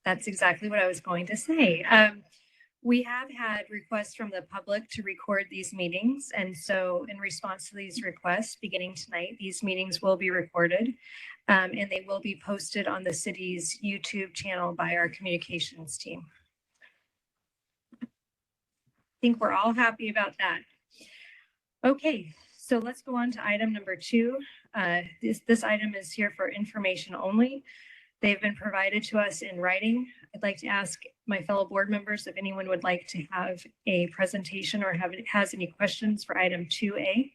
That's exactly what I was going to say. We have had requests from the public to record these meetings. And so in response to these requests, beginning tonight, these meetings will be recorded and they will be posted on the city's YouTube channel by our communications team. I think we're all happy about that. Okay, so let's go on to item number 2. This item is here for information only. They've been provided to us in writing. I'd like to ask my fellow board members if anyone would like to have a presentation or has any questions for item 2A.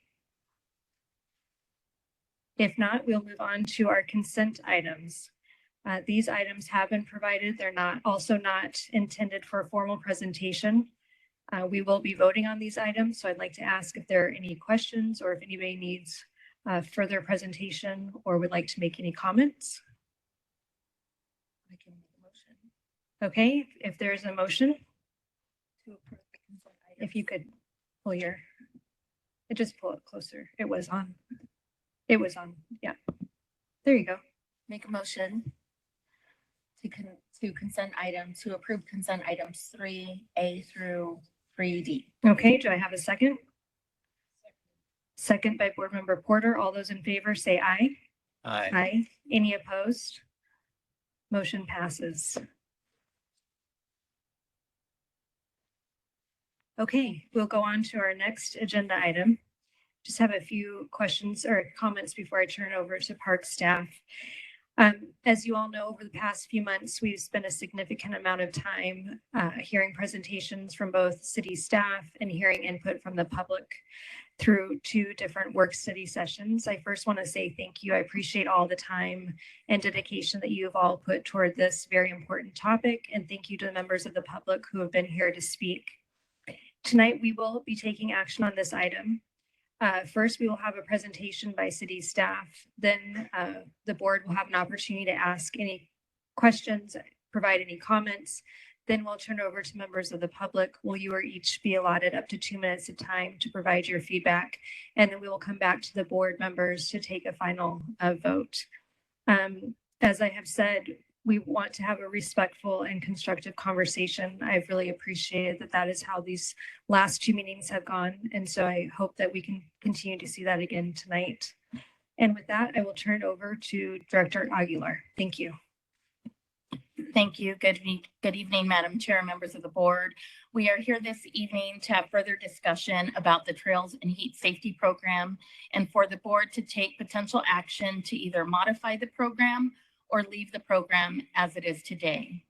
If not, we'll move on to our consent items. These items have been provided. They're also not intended for a formal presentation. We will be voting on these items, so I'd like to ask if there are any questions or if anybody needs further presentation or would like to make any comments. I can make a motion. Okay, if there's a motion to approve the consent items. If you could pull just pull it closer. It was on, yeah. There you go. Make a motion to consent item, to approve consent items 3A through 3D. Okay, do I have a second? Second by Board Member Porter. All those in favor say aye. Aye. Aye. Any opposed? Motion passes. Okay, we'll go on to our next agenda item. Just have a few questions or comments before I turn over to park staff. As you all know, over the past few months, we've spent a significant amount of time hearing presentations from both city staff and hearing input from the public through 2 different work study sessions. I first want to say thank you. I appreciate all the time and dedication that you've all put toward this very important topic. And thank you to the members of the public who have been here to speak. Tonight, we will be taking action on this item. First, we will have a presentation by city staff. Then the board will have an opportunity to ask any questions, provide any comments. Then we'll turn over to members of the public. You will each be allotted up to 2 minutes of time to provide your feedback. And then we will come back to the board members to take a final vote. As I have said, we want to have a respectful and constructive conversation. I've really appreciated that is how these last 2 meetings have gone. And so I hope that we can continue to see that again tonight. And with that, I will turn it over to Director Aguilar. Thank you. Thank you. Good evening, Madam Chair, members of the board. We are here this evening to have further discussion about the Trails and Heat Safety Program and for the board to take potential action to either modify the program or leave the program as it is today.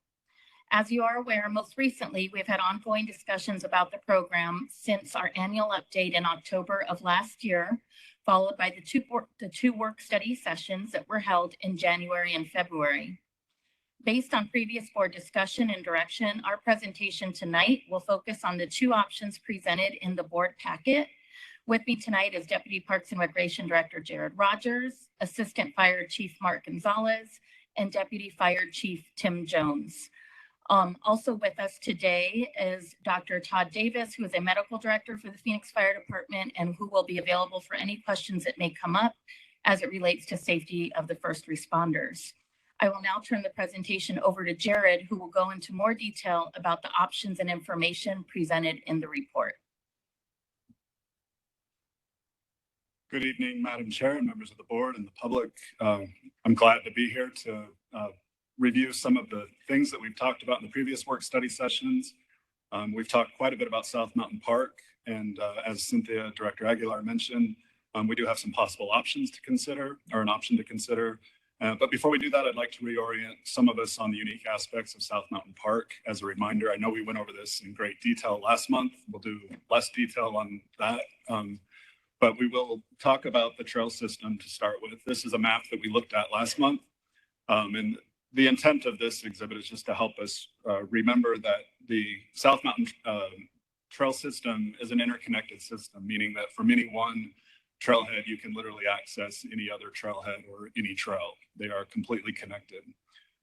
As you are aware, most recently, we've had ongoing discussions about the program since our annual update in October of last year, followed by the two work study sessions that were held in January and February. Based on previous board discussion and direction, our presentation tonight will focus on the 2 options presented in the board packet. With me tonight is Deputy Parks and Recreation Director Jared Rogers, Assistant Fire Chief Mark Gonzalez, and Deputy Fire Chief Tim Jones. Also with us today is Dr. Todd Davis, who is a medical director for the Phoenix Fire Department and who will be available for any questions that may come up as it relates to safety of the first responders. I will now turn the presentation over to Jared, who will go into more detail about the options and information presented in the report. Good evening, Madam Chair and members of the board and the public. I'm glad to be here to review some of the things that we've talked about in the previous work study sessions. We've talked quite a bit about South Mountain Park, and as Cynthia, Director Aguilar mentioned, we do have some possible options to consider, or an option to consider. But before we do that, I'd like to reorient some of us on the unique aspects of South Mountain Park. As a reminder, I know we went over this in great detail last month. We'll do less detail on that. But we will talk about the trail system to start with. This is a map that we looked at last month. And the intent of this exhibit is just to help us remember that the South Mountain trail system is an interconnected system, meaning that from any one trailhead, you can literally access any other trailhead or any trail. They are completely connected.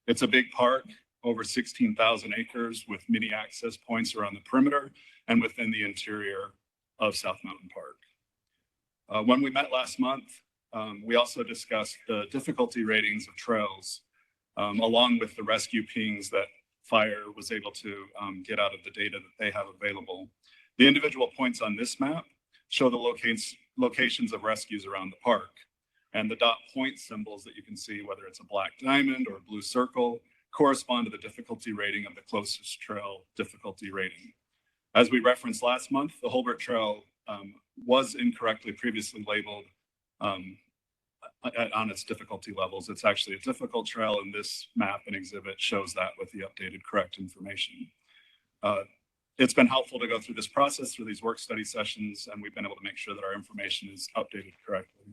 It's a big park, over 16,000 acres with many access points around the perimeter and within the interior of South Mountain Park. When we met last month, We also discussed the difficulty ratings of trails, along with the rescue pings that fire was able to get out of the data that they have available. The individual points on this map show the locations of rescues around the park. And the dot point symbols that you can see, whether it's a black diamond or a blue circle, correspond to the difficulty rating of the closest trail difficulty rating. As we referenced last month, the Holbert Trail was incorrectly previously labeled on its difficulty levels. It's actually a difficult trail, and this map and exhibit shows that with the updated correct information. It's been helpful to go through this process through these work study sessions, and we've been able to make sure that our information is updated correctly.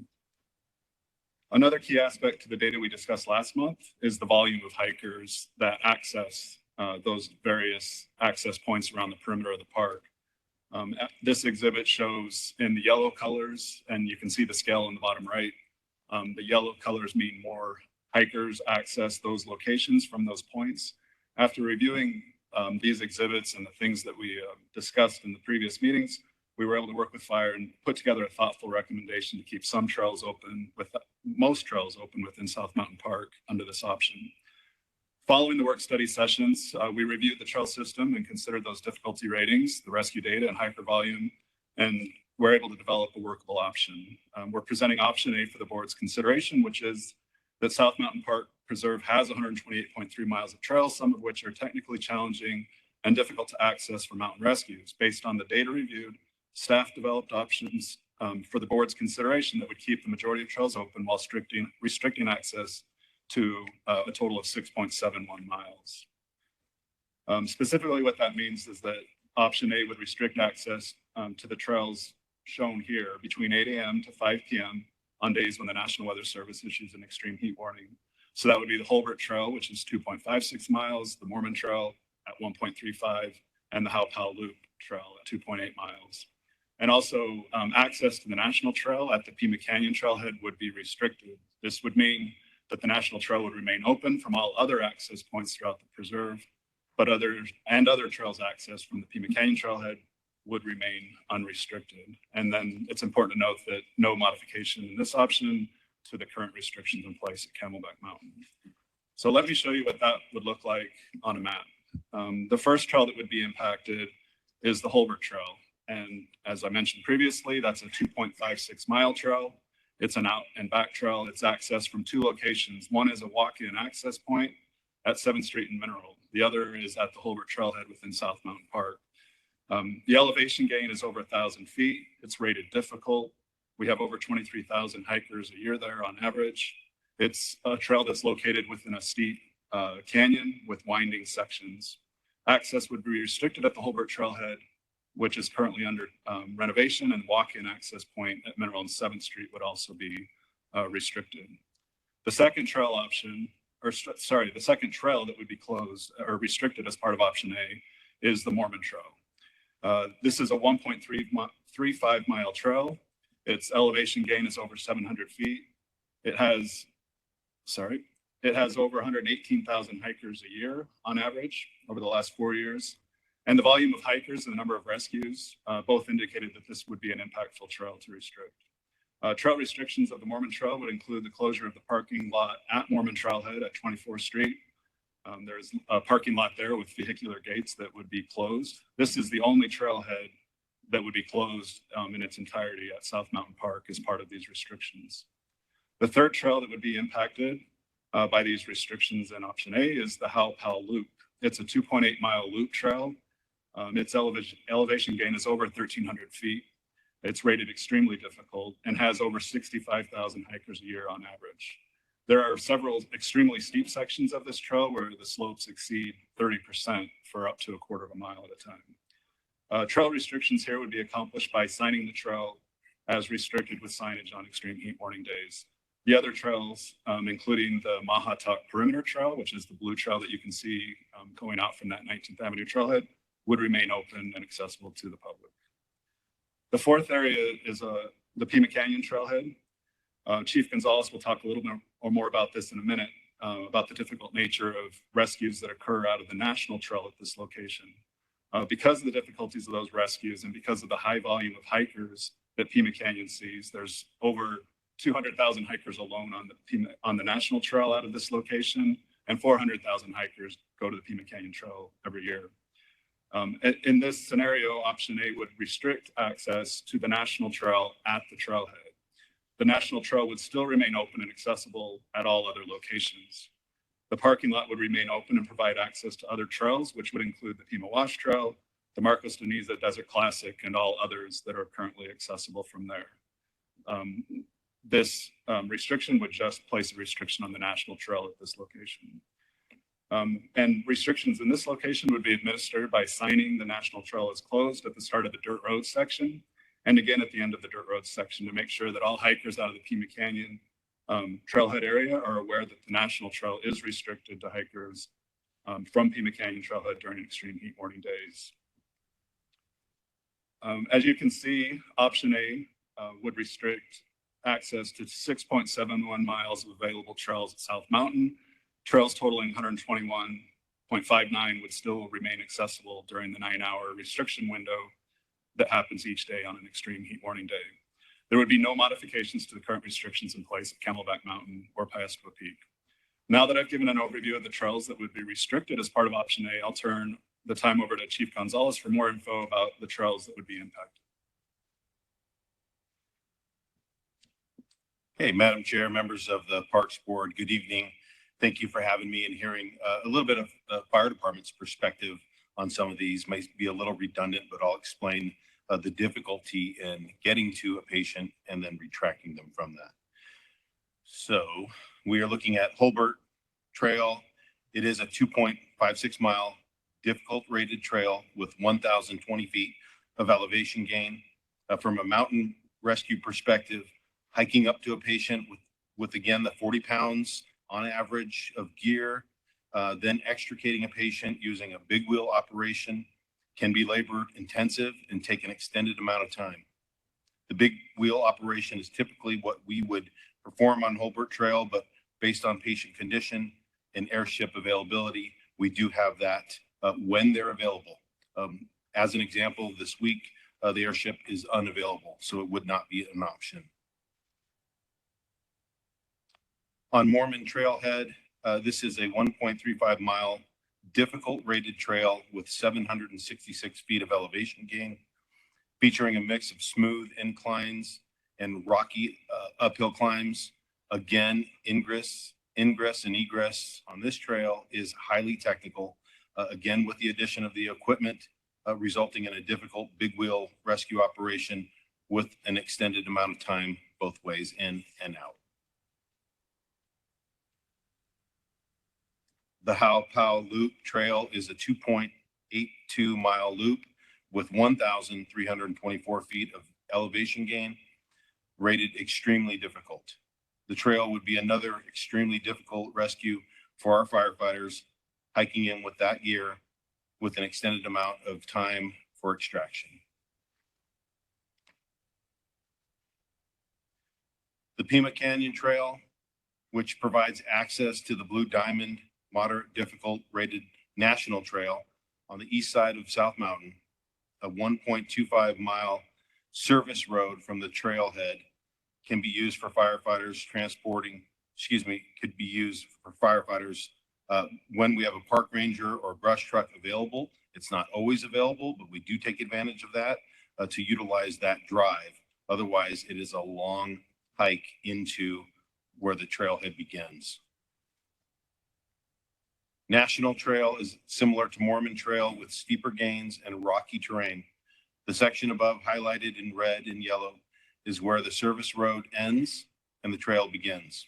Another key aspect to the data we discussed last month is the volume of hikers that access those various access points around the perimeter of the park. This exhibit shows in the yellow colors, and you can see the scale in the bottom right. The yellow colors mean more hikers access those locations from those points. After reviewing these exhibits and the things that we discussed in the previous meetings, we were able to work with fire and put together a thoughtful recommendation to keep some trails open, with most trails open within South Mountain Park under this option. Following the work study sessions, we reviewed the trail system and considered those difficulty ratings, the rescue data and hiker volume, and we're able to develop a workable option. We're presenting option A for the board's consideration, which is that South Mountain Park Preserve has 128.3 miles of trails, some of which are technically challenging and difficult to access for mountain rescues. Based on the data reviewed, staff developed options for the board's consideration that would keep the majority of trails open while restricting access to a total of 6.71 miles. Specifically, what that means is that option A would restrict access to the trails shown here between 8 a.m. to 5 p.m. on days when the National Weather Service issues an extreme heat warning. So that would be the Holbert Trail, which is 2.56 miles, the Mormon Trail at 1.35, and the How Pal Loop Trail at 2.8 miles. And also access to the National Trail at the Pima Canyon Trailhead would be restricted. This would mean that the National Trail would remain open from all other access points throughout the preserve, but other trails access from the Pima Canyon Trailhead would remain unrestricted. And then it's important to note that no modification in this option to the current restrictions in place at Camelback Mountain. So let me show you what that would look like on a map. The first trail that would be impacted is the Holbert Trail. And as I mentioned previously, that's a 2.56 mile trail. It's an out and back trail. It's accessed from two locations. One is a walk-in access point at 7th Street and Mineral. The other is at the Holbert Trailhead within South Mountain Park. The elevation gain is over 1,000 feet. It's rated difficult. We have over 23,000 hikers a year there on average. It's a trail that's located within a steep canyon with winding sections. Access would be restricted at the Holbert Trailhead, which is currently under renovation, and walk-in access point at Mineral and 7th Street would also be restricted. The second trail option, the second trail that would be closed or restricted as part of option A is the Mormon Trail. This is a 1.35 mile trail. Its elevation gain is over 700 feet. It has over 118,000 hikers a year on average over the last 4 years. And the volume of hikers and the number of rescues both indicated that this would be an impactful trail to restrict. Trail restrictions of the Mormon Trail would include the closure of the parking lot at Mormon Trailhead at 24th Street. There's a parking lot there with vehicular gates that would be closed. This is the only trailhead that would be closed in its entirety at South Mountain Park as part of these restrictions. The third trail that would be impacted by these restrictions in option A is the How Pal Loop. It's a 2.8 mile loop trail. Its elevation gain is over 1,300 feet. It's rated extremely difficult and has over 65,000 hikers a year on average. There are several extremely steep sections of this trail where the slopes exceed 30% for up to a quarter of a mile at a time. Trail restrictions here would be accomplished by signing the trail as restricted with signage on extreme heat warning days. The other trails, including the Mahatak Perimeter Trail, which is the blue trail that you can see going out from that 19th Avenue trailhead, would remain open and accessible to the public. The fourth area is the Pima Canyon Trailhead. Chief Gonzalez will talk a little bit or more about this in a minute, about the difficult nature of rescues that occur out of the National Trail at this location. Because of the difficulties of those rescues and because of the high volume of hikers that Pima Canyon sees, there's over 200,000 hikers alone on the National Trail out of this location, and 400,000 hikers go to the Pima Canyon Trail every year. In this scenario, option A would restrict access to the National Trail at the trailhead. The National Trail would still remain open and accessible at all other locations. The parking lot would remain open and provide access to other trails, which would include the Pima Wash Trail, the Marcos Deniza Desert Classic, and all others that are currently accessible from there. This restriction would just place a restriction on the National Trail at this location. And restrictions in this location would be administered by signing the National Trail as closed at the start of the dirt road section, and again at the end of the dirt road section, to make sure that all hikers out of the Pima Canyon trailhead area are aware that the National Trail is restricted to hikers from Pima Canyon Trailhead during extreme heat warning days. As you can see, option A would restrict access to 6.71 miles of available trails at South Mountain. Trails totaling 121.59 would still remain accessible during the 9-hour restriction window that happens each day on an extreme heat warning day. There would be no modifications to the current restrictions in place at Camelback Mountain or Piestewa Peak. Now that I've given an overview of the trails that would be restricted as part of option A, I'll turn the time over to Chief Gonzalez for more info about the trails that would be impacted. Hey, Madam Chair, members of the Parks Board, good evening. Thank you for having me and hearing a little bit of the fire department's perspective on some of these. May be a little redundant, but I'll explain the difficulty in getting to a patient and then retracting them from that. So we are looking at Holbert Trail. It is a 2.56 mile difficult rated trail with 1,020 feet of elevation gain. From a mountain rescue perspective, hiking up to a patient with again, the 40 pounds on average of gear, then extricating a patient using a big wheel operation can be labor intensive and take an extended amount of time. The big wheel operation is typically what we would perform on Holbert Trail, but based on patient condition and airship availability, we do have that when they're available. As an example, this week, the airship is unavailable, so it would not be an option. On Mormon Trailhead, this is a 1.35 mile difficult rated trail with 766 feet of elevation gain, featuring a mix of smooth inclines and rocky uphill climbs. Again, ingress and egress on this trail is highly technical. Again, with the addition of the equipment, resulting in a difficult big wheel rescue operation with an extended amount of time both ways, in and out. The How Loop Trail is a 2.82 mile loop with 1,324 feet of elevation gain, rated extremely difficult. The trail would be another extremely difficult rescue for our firefighters hiking in with that gear with an extended amount of time for extraction. The Pima Canyon Trail, which provides access to the Blue Diamond moderate difficult rated national trail on the east side of South Mountain, a 1.25 mile service road from the trailhead, can be used for firefighters could be used for firefighters when we have a park ranger or brush truck available. It's not always available, but we do take advantage of that to utilize that drive. Otherwise, it is a long hike into where the trailhead begins. National Trail is similar to Mormon Trail with steeper gains and rocky terrain. The section above, highlighted in red and yellow, is where the service road ends and the trail begins.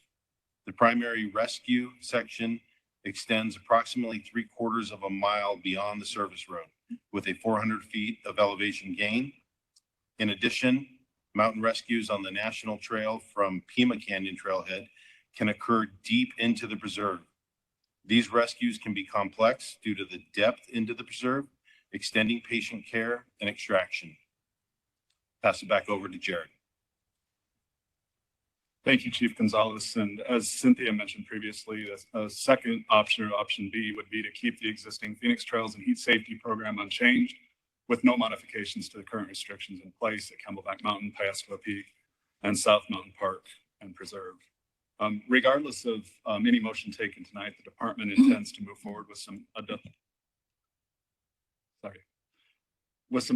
The primary rescue section extends approximately 3/4 of a mile beyond the service road with a 400 feet of elevation gain. In addition, mountain rescues on the National Trail from Pima Canyon Trailhead can occur deep into the preserve. These rescues can be complex due to the depth into the preserve, extending patient care and extraction. Pass it back over to Jared. Thank you, Chief Gonzalez. And as Cynthia mentioned previously, a second option, or option B, would be to keep the existing Phoenix Trails and Heat Safety Program unchanged with no modifications to the current restrictions in place at Camelback Mountain, Piestewa Peak, and South Mountain Park. and preserve. Regardless of any motion taken tonight, the department intends to move forward with some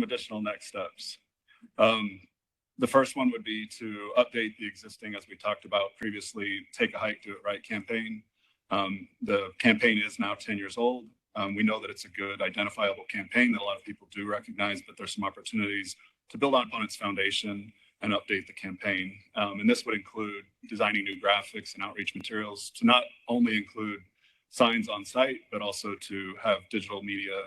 additional next steps. The first one would be to update the existing, as we talked about previously, Take a Hike, Do It Right campaign. The campaign is now 10 years old. We know that it's a good identifiable campaign that a lot of people do recognize, but there's some opportunities to build upon its foundation and update the campaign. And this would include designing new graphics and outreach materials to not only include signs on site, but also to have digital media,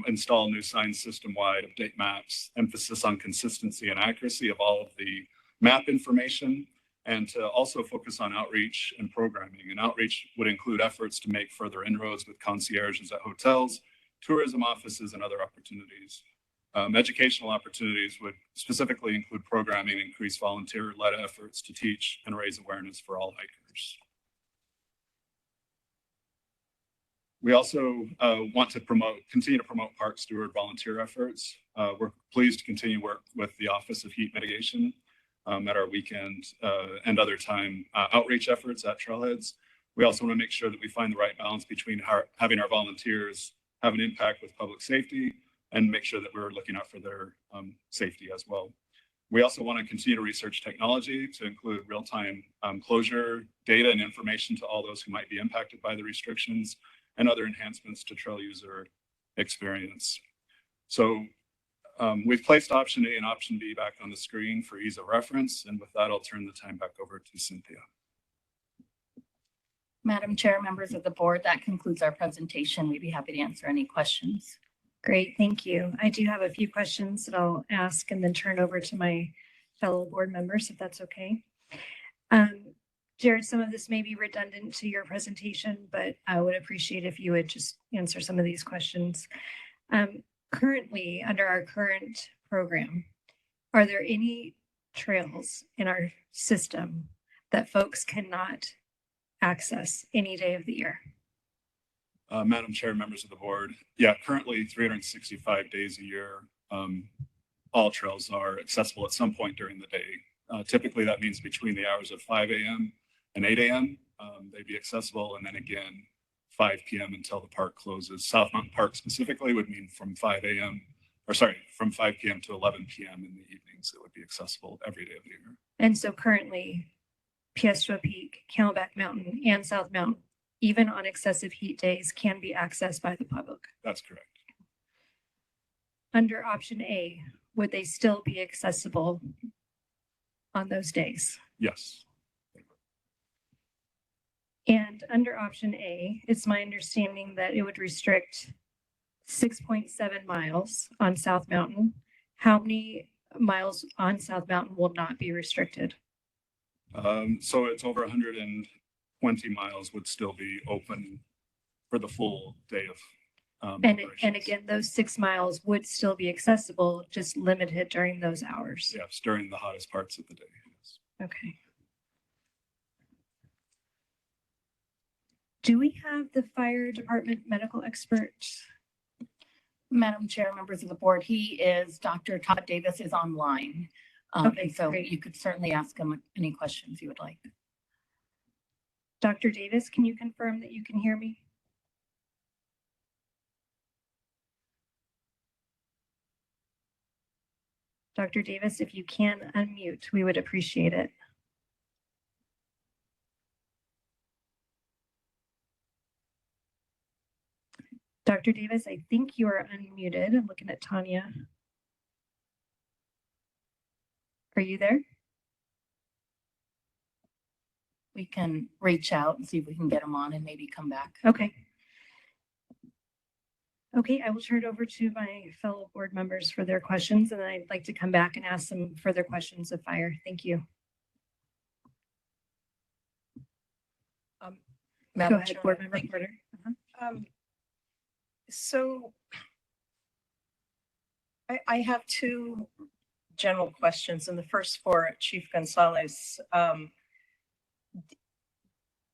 install new signs system-wide, update maps, emphasis on consistency and accuracy of all of the map information, and to also focus on outreach and programming. And outreach would include efforts to make further inroads with concierges at hotels, tourism offices, and other opportunities. Educational opportunities would specifically include programming, increase volunteer-led efforts to teach and raise awareness for all hikers. We also want to continue to promote park steward volunteer efforts. We're pleased to continue work with the Office of Heat Mitigation at our weekend and other time outreach efforts at trailheads. We also want to make sure that we find the right balance between having our volunteers have an impact with public safety and make sure that we're looking out for their safety as well. We also want to continue to research technology to include real-time closure data and information to all those who might be impacted by the restrictions and other enhancements to trail user experience. So we've placed option A and option B back on the screen for ease of reference. And with that, I'll turn the time back over to Cynthia. Madam Chair, members of the board, that concludes our presentation. We'd be happy to answer any questions. Great, thank you. I do have a few questions that I'll ask and then turn over to my fellow board members, if that's okay. Jared, some of this may be redundant to your presentation, but I would appreciate if you would just answer some of these questions. Currently, under our current program, are there any trails in our system that folks cannot access any day of the year? Madam Chair, members of the board, yeah, currently 365 days a year, all trails are accessible at some point during the day. Typically, that means between the hours of 5 a.m. and 8 a.m. They'd be accessible, and then again, 5 p.m. until the park closes. South Mountain Park specifically would mean from 5 p.m. to 11 p.m. in the evenings. It would be accessible every day of the year. And so currently, Piestro Peak, Camelback Mountain, and South Mountain, even on excessive heat days, can be accessed by the public. That's correct. Under option A, would they still be accessible on those days? Yes. And under option A, it's my understanding that it would restrict 6.7 miles on South Mountain. How many miles on South Mountain will not be restricted? So it's over 120 miles would still be open for the full day of and again, those 6 miles would still be accessible, just limited during those hours. Yes, during the hottest parts of the day. Yes. Okay. Do we have the fire department medical expert? Madam Chair, members of the board, Dr. Todd Davis is online. Okay, and so great. you could certainly ask him any questions you would like. Dr. Davis, can you confirm that you can hear me? Dr. Davis, if you can unmute, we would appreciate it. Dr. Davis, I think you are unmuted. I'm looking at Tanya. Are you there? We can reach out and see if we can get him on and maybe come back. Okay. Okay, I will turn it over to my fellow board members for their questions, and then I'd like to come back and ask some further questions of fire. Thank you. Go ahead, board member Porter. So I have two general questions, and the first for Chief Gonzalez.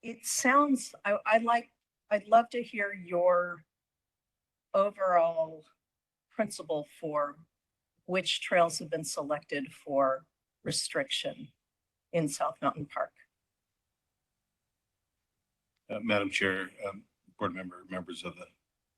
It sounds, I'd love to hear your overall principle for which trails have been selected for restriction. in South Mountain Park. Madam Chair, members of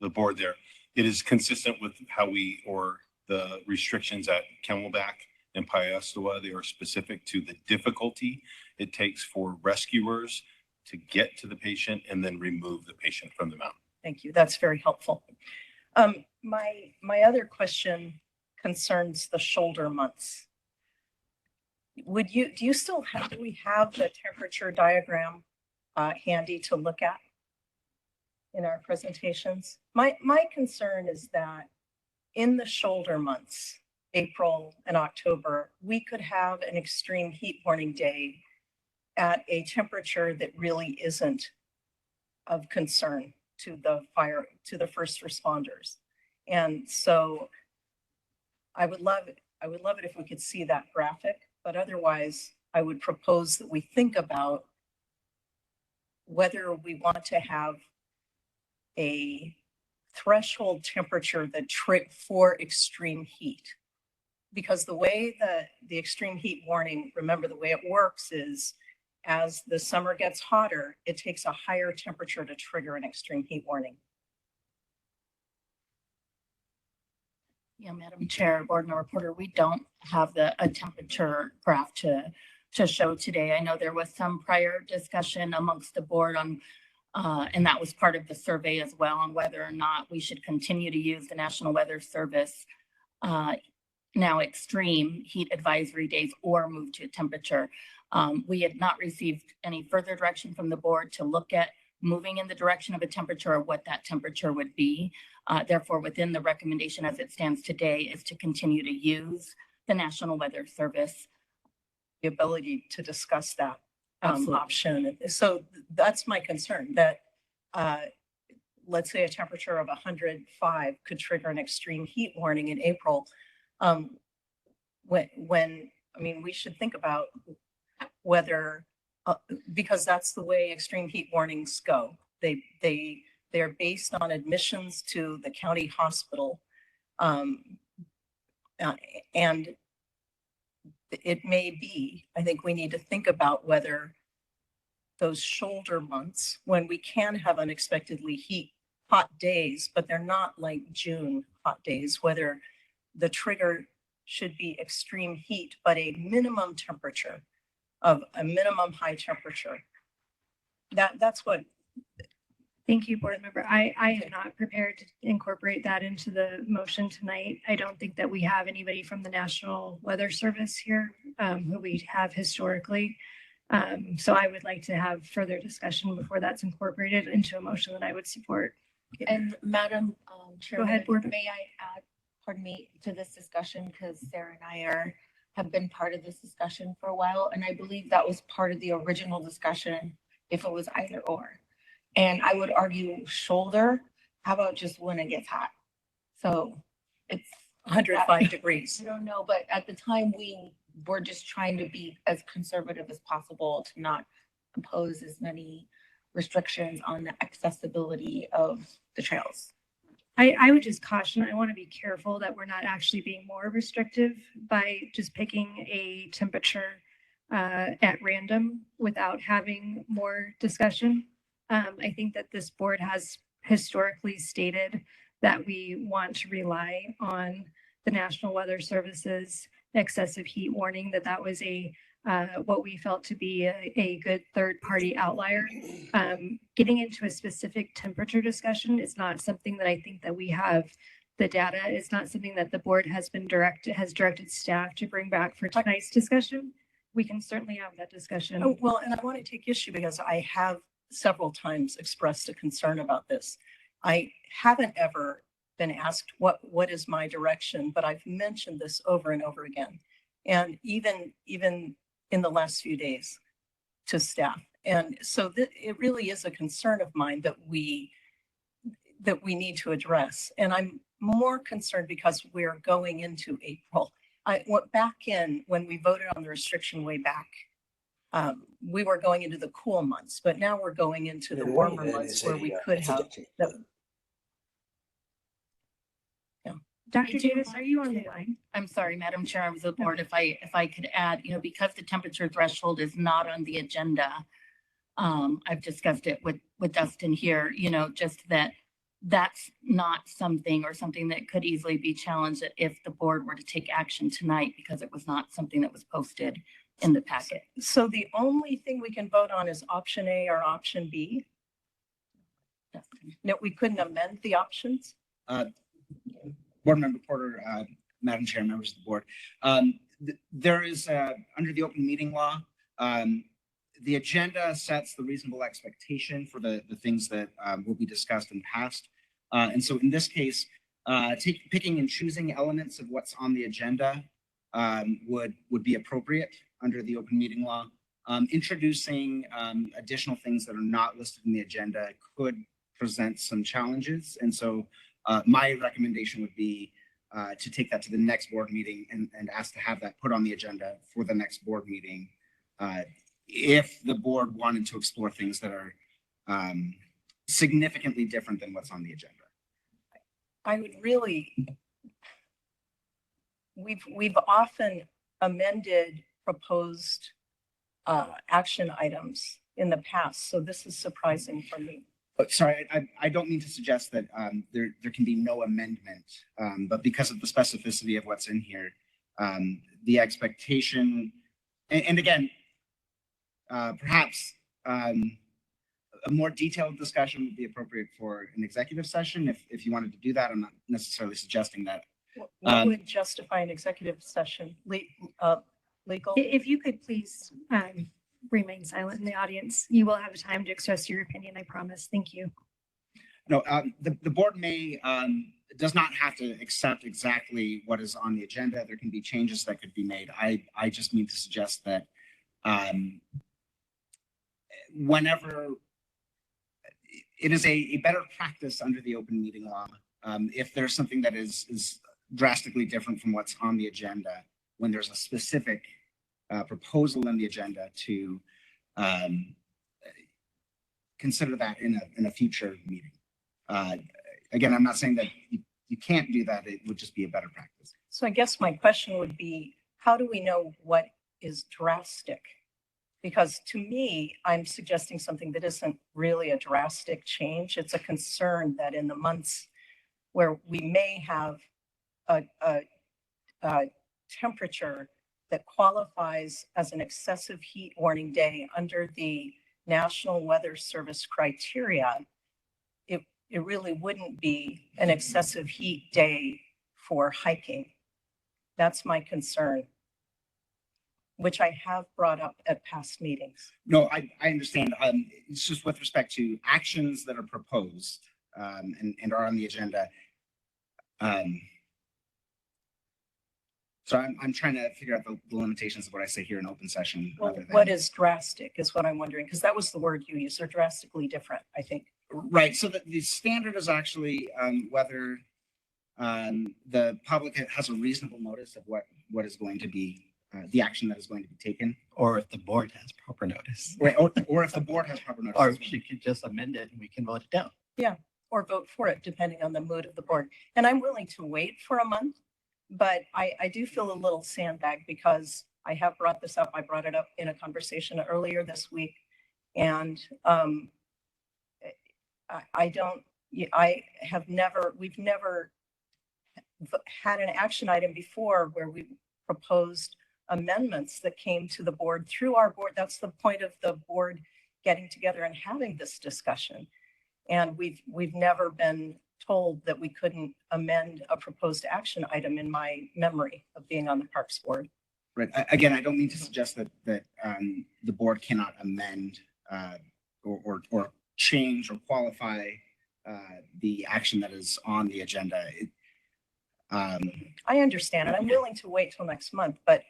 the board there, it is consistent with how or the restrictions at Camelback and Paiastawa. They are specific to the difficulty it takes for rescuers to get to the patient and then remove the patient from the mountain. Thank you. That's very helpful. My other question concerns the shoulder months. Do we have the temperature diagram handy to look at in our presentations? My concern is that in the shoulder months, April and October, we could have an extreme heat warning day at a temperature that really isn't of concern to the first responders. And so I would love it if we could see that graphic, but otherwise I would propose that we think about whether we want to have a threshold temperature for extreme heat. Because the way the extreme heat warning, remember the way it works is as the summer gets hotter, it takes a higher temperature to trigger an extreme heat warning. Yeah, Madam Chair, Board and Reporter, we don't have a temperature graph to show today. I know there was some prior discussion amongst the board on, and that was part of the survey as well, on whether or not we should continue to use the National Weather Service now extreme heat advisory days or move to temperature. We had not received any further direction from the board to look at moving in the direction of a temperature or what that temperature would be. Therefore, within the recommendation as it stands today is to continue to use the National Weather Service. The ability to discuss that Absolutely. option. So that's my concern, that let's say a temperature of 105 could trigger an extreme heat warning in April. We should think about whether, because that's the way extreme heat warnings go. They're based on admissions to the county hospital. And it may be, I think we need to think about whether those shoulder months, when we can have unexpectedly hot days, but they're not like June hot days, whether the trigger should be extreme heat, but a minimum temperature of a minimum high temperature. That's what. Thank you, board member. I am not prepared to incorporate that into the motion tonight. I don't think that we have anybody from the National Weather Service here who we have historically. So I would like to have further discussion before that's incorporated into a motion that I would support. And Madam Chair, Go ahead, board. May I add, pardon me, to this discussion, because Sarah and I have been part of this discussion for a while, and I believe that was part of the original discussion, if it was either or. And I would argue shoulder, how about just when it gets hot? So it's 105 degrees. I don't know, but at the time we were just trying to be as conservative as possible to not impose as many restrictions on the accessibility of the trails. I would just caution, I want to be careful that we're not actually being more restrictive by just picking a temperature at random without having more discussion. I think that this board has historically stated that we want to rely on the National Weather Service's excessive heat warning, that was what we felt to be a good third-party outlier. Getting into a specific temperature discussion is not something that I think that we have the data. It's not something that the board has directed staff to bring back for tonight's discussion. We can certainly have that discussion. Oh, well, and I want to take issue because I have several times expressed a concern about this. I haven't ever been asked what is my direction, but I've mentioned this over and over again. And even in the last few days to staff. And so it really is a concern of mine that we need to address. And I'm more concerned because we're going into April. I went back when we voted on the restriction way back. We were going into the cool months, but now we're going into the warmer months where we could have. Dr. do Davis, want are you on the to- line? I'm sorry, Madam Chair of the board, if I could add, because the temperature threshold is not on the agenda. I've discussed it with Dustin here, just that's not something that could easily be challenged if the board were to take action tonight, because it was not something that was posted in the packet. So the only thing we can vote on is option A or option B. Dustin. No, we couldn't amend the options. Board Member Porter, Madam Chair, members of the board. There is, under the open meeting law, the agenda sets the reasonable expectation for the things that will be discussed and passed. And so in this case, picking and choosing elements of what's on the agenda would be appropriate under the open meeting law. Introducing additional things that are not listed in the agenda could present some challenges. And so my recommendation would be to take that to the next board meeting and ask to have that put on the agenda for the next board meeting. If the board wanted to explore things that are significantly different than what's on the agenda. I would really, we've often amended proposed action items in the past, so this is surprising for me. But sorry, I don't mean to suggest that there can be no amendment, but because of the specificity of what's in here, the expectation, and again, perhaps a more detailed discussion would be appropriate for an executive session. If you wanted to do that, I'm not necessarily suggesting that. What would justify an executive session? Legal? If you could please remain silent in the audience, you will have time to express your opinion, I promise. Thank you. No, the board does not have to accept exactly what is on the agenda. There can be changes that could be made. I just mean to suggest that whenever it is a better practice under the open meeting law, if there's something that is drastically different from what's on the agenda, when there's a specific proposal in the agenda, to consider that in a future meeting. Again, I'm not saying that you can't do that. It would just be a better practice. So I guess my question would be, how do we know what is drastic? Because to me, I'm suggesting something that isn't really a drastic change. It's a concern that in the months where we may have a temperature that qualifies as an excessive heat warning day under the National Weather Service criteria, it really wouldn't be an excessive heat day for hiking. That's my concern, which I have brought up at past meetings. No, I understand. It's just with respect to actions that are proposed and are on the agenda. So I'm trying to figure out the limitations of what I say here in open session. Well, what is drastic is what I'm wondering, because that was the word you used. They're drastically different, I think. Right. So the standard is actually whether the public has a reasonable notice of what is going to be the action that is going to be taken. Or if the board has proper notice. Or if the board has proper notice. Or she could just amend it and we can vote it down. Yeah, or vote for it, depending on the mood of the board. And I'm willing to wait for a month, but I do feel a little sandbagged because I have brought this up. I brought it up in a conversation earlier this week. And we've never had an action item before where we proposed amendments that came to the board through our board. That's the point of the board getting together and having this discussion. And we've never been told that we couldn't amend a proposed action item in my memory of being on the Parks Board. Right. Again, I don't mean to suggest that the board cannot amend or change or qualify the action that is on the agenda. I understand, and I'm willing to wait till next month, but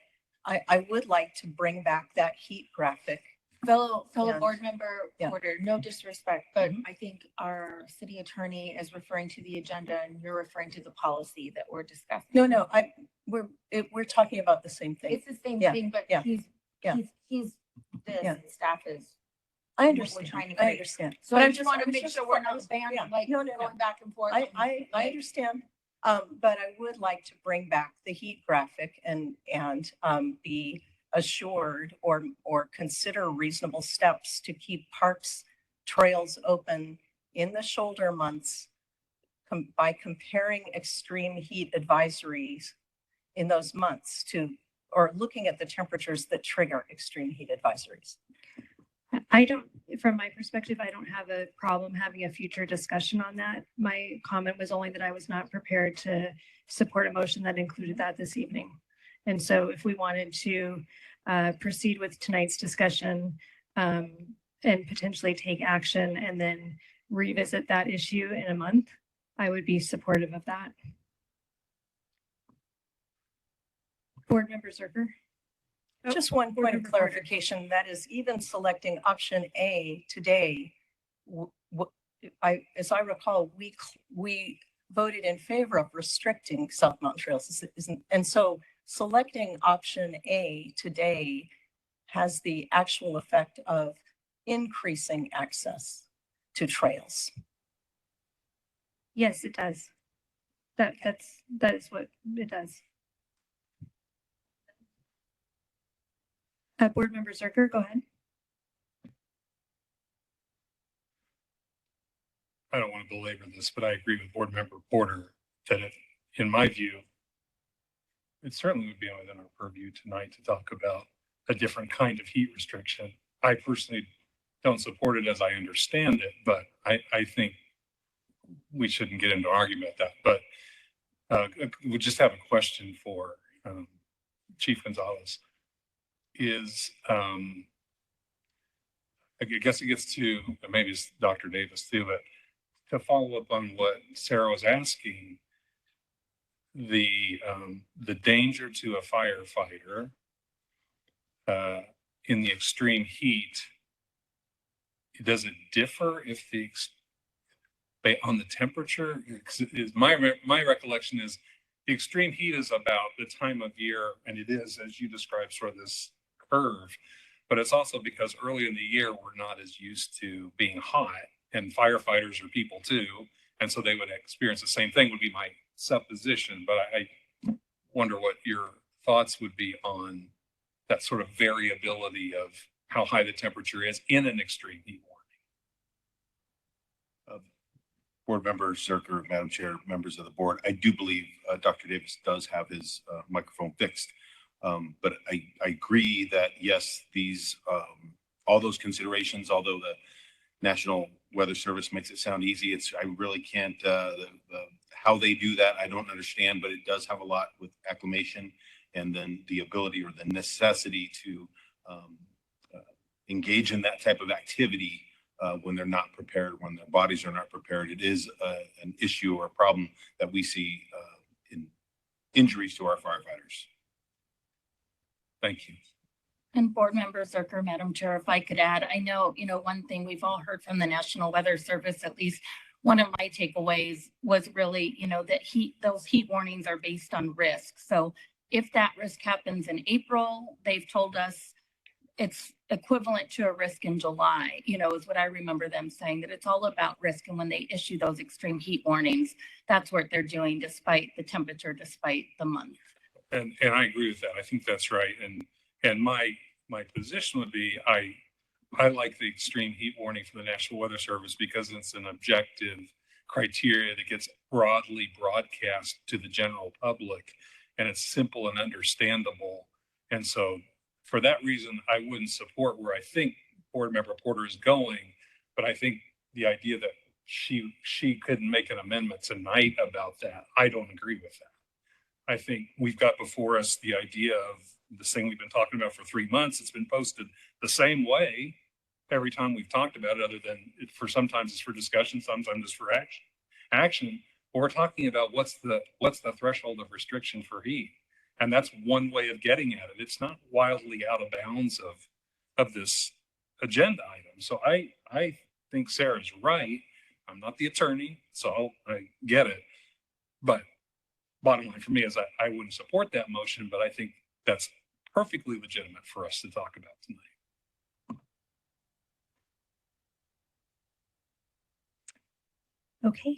I would like to bring back that heat graphic. Fellow Yeah. board member Yeah. Porter, no disrespect, but I think our city attorney is referring to the agenda and you're referring to the policy that we're discussing. No, we're talking about the same thing. It's the same Yeah, thing, but yeah, he's this Yeah. and staff is. I we're understand. trying to I create. understand. So But I I'm just want I to was make just sure we're I not was- banned, yeah. like No. going back and forth. I understand. But I would like to bring back the heat graphic and be assured or consider reasonable steps to keep parks, trails open in the shoulder months by comparing extreme heat advisories in those months or looking at the temperatures that trigger extreme heat advisories. I don't, from my perspective, I don't have a problem having a future discussion on that. My comment was only that I was not prepared to support a motion that included that this evening. And so if we wanted to proceed with tonight's discussion and potentially take action and then revisit that issue in a month, I would be supportive of that. Board Member Zuercher. Just one point of clarification, that is even selecting option A today, as I recall, we voted in favor of restricting South Mountain Trails. And so selecting option A today has the actual effect of increasing access to trails. Yes, it does. That is what it does. Board Member Zuercher, go ahead. I don't want to belabor this, but I agree with Board Member Porter that in my view, it certainly would be within our purview tonight to talk about a different kind of heat restriction. I personally don't support it as I understand it, but I think we shouldn't get into argument about that. But we just have a question for Chief Gonzalez. I guess it gets to, maybe it's Dr. Davis too, but to follow up on what Sarah was asking, the danger to a firefighter in the extreme heat, does it differ if on the temperature? My recollection is the extreme heat is about the time of year, and it is, as you described, sort of this curve, but it's also because early in the year we're not as used to being hot, and firefighters are people too, and so they would experience the same thing, would be my supposition. But I wonder what your thoughts would be on that sort of variability of how high the temperature is in an extreme heat warning. Board Member Zuercher, Madam Chair, members of the board, I do believe Dr. Davis does have his microphone fixed. But I agree that yes, these all those considerations, although the National Weather Service makes it sound easy, I really can't how they do that, I don't understand, but it does have a lot with acclimation and then the ability or the necessity to engage in that type of activity when they're not prepared, when their bodies are not prepared. It is an issue or a problem that we see in injuries to our firefighters. Thank you. And Board Member Zuercher, Madam Chair, if I could add, I know, one thing we've all heard from the National Weather Service, at least one of my takeaways was really, that those heat warnings are based on risk. So if that risk happens in April, they've told us it's equivalent to a risk in July, is what I remember them saying, that it's all about risk. And when they issue those extreme heat warnings, that's what they're doing despite the temperature, despite the month. And I agree with that. I think that's right. And my position would be, I like the extreme heat warning from the National Weather Service because it's an objective criteria that gets broadly broadcast to the general public, and it's simple and understandable. And so for that reason, I wouldn't support where I think Board Member Porter is going, but I think the idea that she couldn't make an amendment tonight about that, I don't agree with that. I think we've got before us the idea of this thing we've been talking about for 3 months. It's been posted the same way every time we've talked about it, other than sometimes it's for discussion, sometimes it's for action. But we're talking about what's the threshold of restriction for heat. And that's one way of getting at it. It's not wildly out of bounds of this agenda item. So I think Sarah's right. I'm not the attorney, so I get it. But bottom line for me is I wouldn't support that motion, but I think that's perfectly legitimate for us to talk about tonight. Okay.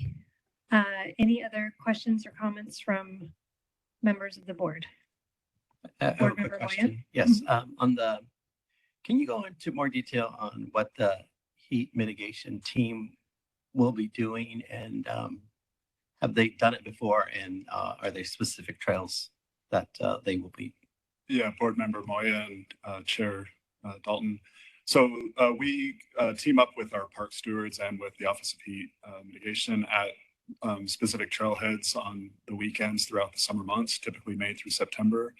Any other questions or comments from members of the board? I have a Board quick Member Moya? question. Yes, can you go into more detail on what the heat mitigation team will be doing, and have they done it before, and are there specific trails that they will be? Yeah, Board Member Moya and Chair Dalton. So we team up with our park stewards and with the Office of Heat Mitigation at specific trailheads on the weekends throughout the summer months, typically May through September.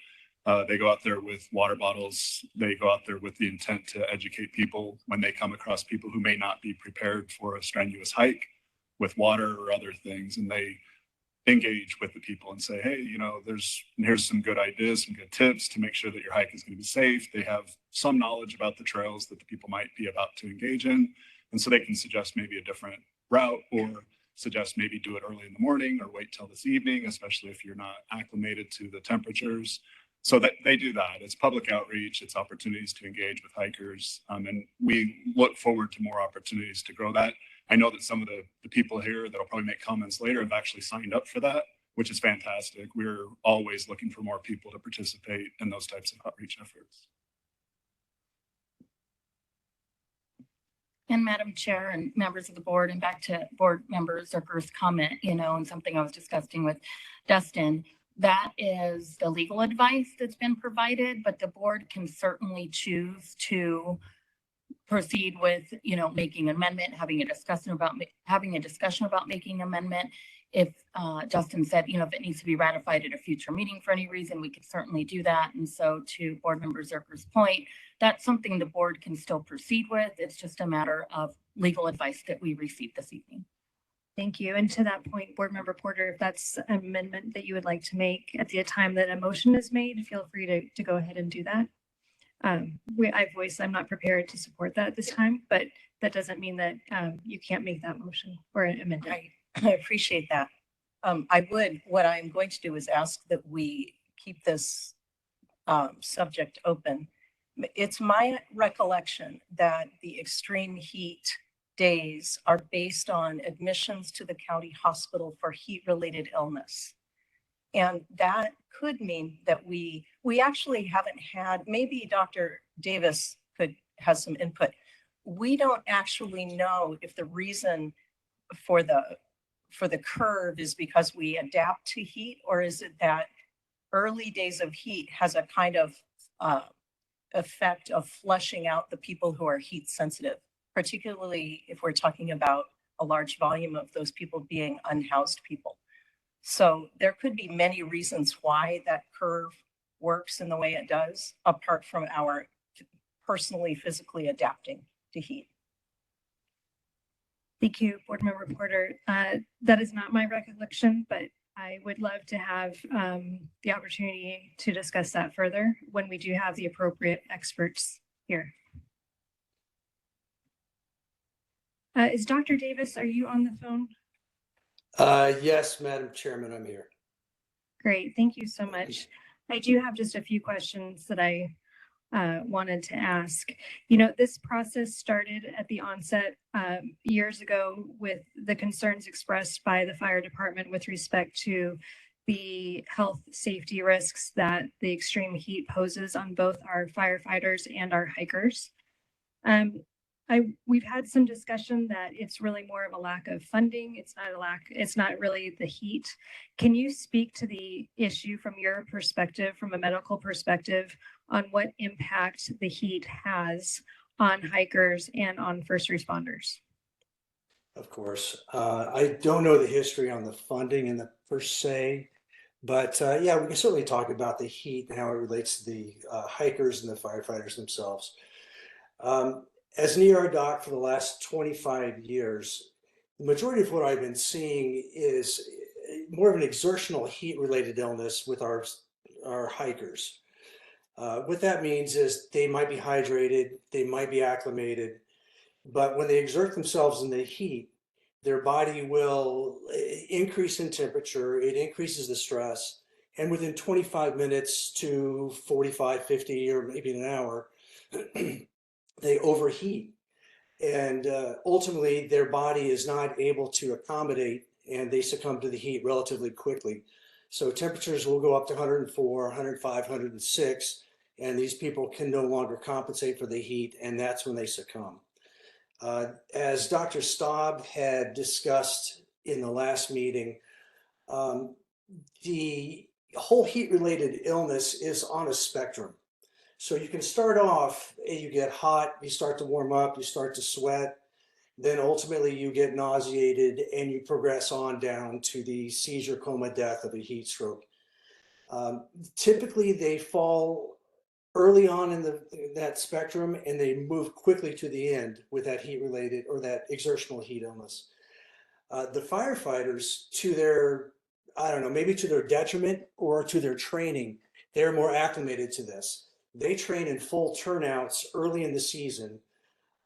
They go out there with water bottles. They go out there with the intent to educate people when they come across people who may not be prepared for a strenuous hike with water or other things. And they engage with the people and say, hey, you know, here's some good ideas, some good tips to make sure that your hike is going to be safe. They have some knowledge about the trails that the people might be about to engage in. And so they can suggest maybe a different route, or suggest maybe do it early in the morning or wait till this evening, especially if you're not acclimated to the temperatures. So that they do that. It's public outreach, it's opportunities to engage with hikers. And we look forward to more opportunities to grow that. I know that some of the people here that'll probably make comments later have actually signed up for that, which is fantastic. We're always looking for more people to participate in those types of outreach efforts. And Madam Chair and members of the board, and back to board members or first comment, you know, and something I was discussing with Dustin, that is the legal advice that's been provided, but the board can certainly choose to proceed with, you know, making an amendment, having a discussion about making amendment. If Justin said, you know, if it needs to be ratified at a future meeting for any reason, we could certainly do that. And so to board member Zerker's point, that's something the board can still proceed with. It's just a matter of legal advice that we received this evening. Thank you. And to that point, Board Member Porter, if that's an amendment that you would like to make at the time that a motion is made, feel free to go ahead and do that. I voiced I'm not prepared to support that at this time, but that doesn't mean that you can't make that motion or amend it. I appreciate that. What I'm going to do is ask that we keep this subject open. It's my recollection that the extreme heat days are based on admissions to the county hospital for heat-related illness. And that could mean that we actually haven't had, maybe Dr. Davis has some input. We don't actually know if the reason for the curve is because we adapt to heat, or is it that early days of heat has a kind of effect of flushing out the people who are heat sensitive, particularly if we're talking about a large volume of those people being unhoused people. So there could be many reasons why that curve works in the way it does, apart from our personally, physically adapting to heat. Thank you, Board Member Porter. That is not my recollection, but I would love to have the opportunity to discuss that further when we do have the appropriate experts here. Is Dr. Davis, are you on the phone? Yes, Madam Chairman, I'm here. Great, thank you so much. I do have just a few questions that I wanted to ask. You know, this process started at the onset years ago with the concerns expressed by the fire department with respect to the health safety risks that the extreme heat poses on both our firefighters and our hikers. We've had some discussion that it's really more of a lack of funding. It's not really the heat. Can you speak to the issue from your perspective, from a medical perspective, on what impact the heat has on hikers and on first responders? Of course. I don't know the history on the funding and the per se, but yeah, we can certainly talk about the heat and how it relates to the hikers and the firefighters themselves. As an ER doc for the last 25 years, the majority of what I've been seeing is more of an exertional heat-related illness with our hikers. What that means is they might be hydrated, they might be acclimated, but when they exert themselves in the heat, their body will increase in temperature, it increases the stress, and within 25 minutes to 45, 50, or maybe an hour, they overheat. And ultimately, their body is not able to accommodate and they succumb to the heat relatively quickly. So temperatures will go up to 104, 105, 106, and these people can no longer compensate for the heat, and that's when they succumb. As Dr. Staub had discussed in the last meeting, the whole heat-related illness is on a spectrum. So you can start off, you get hot, you start to warm up, you start to sweat, then ultimately you get nauseated and you progress on down to the seizure, coma, death of a heat stroke. Typically they fall early on in that spectrum and they move quickly to the end with that heat-related or that exertional heat illness. The firefighters, to their, I don't know, maybe to their detriment or to their training, they're more acclimated to this. They train in full turnouts early in the season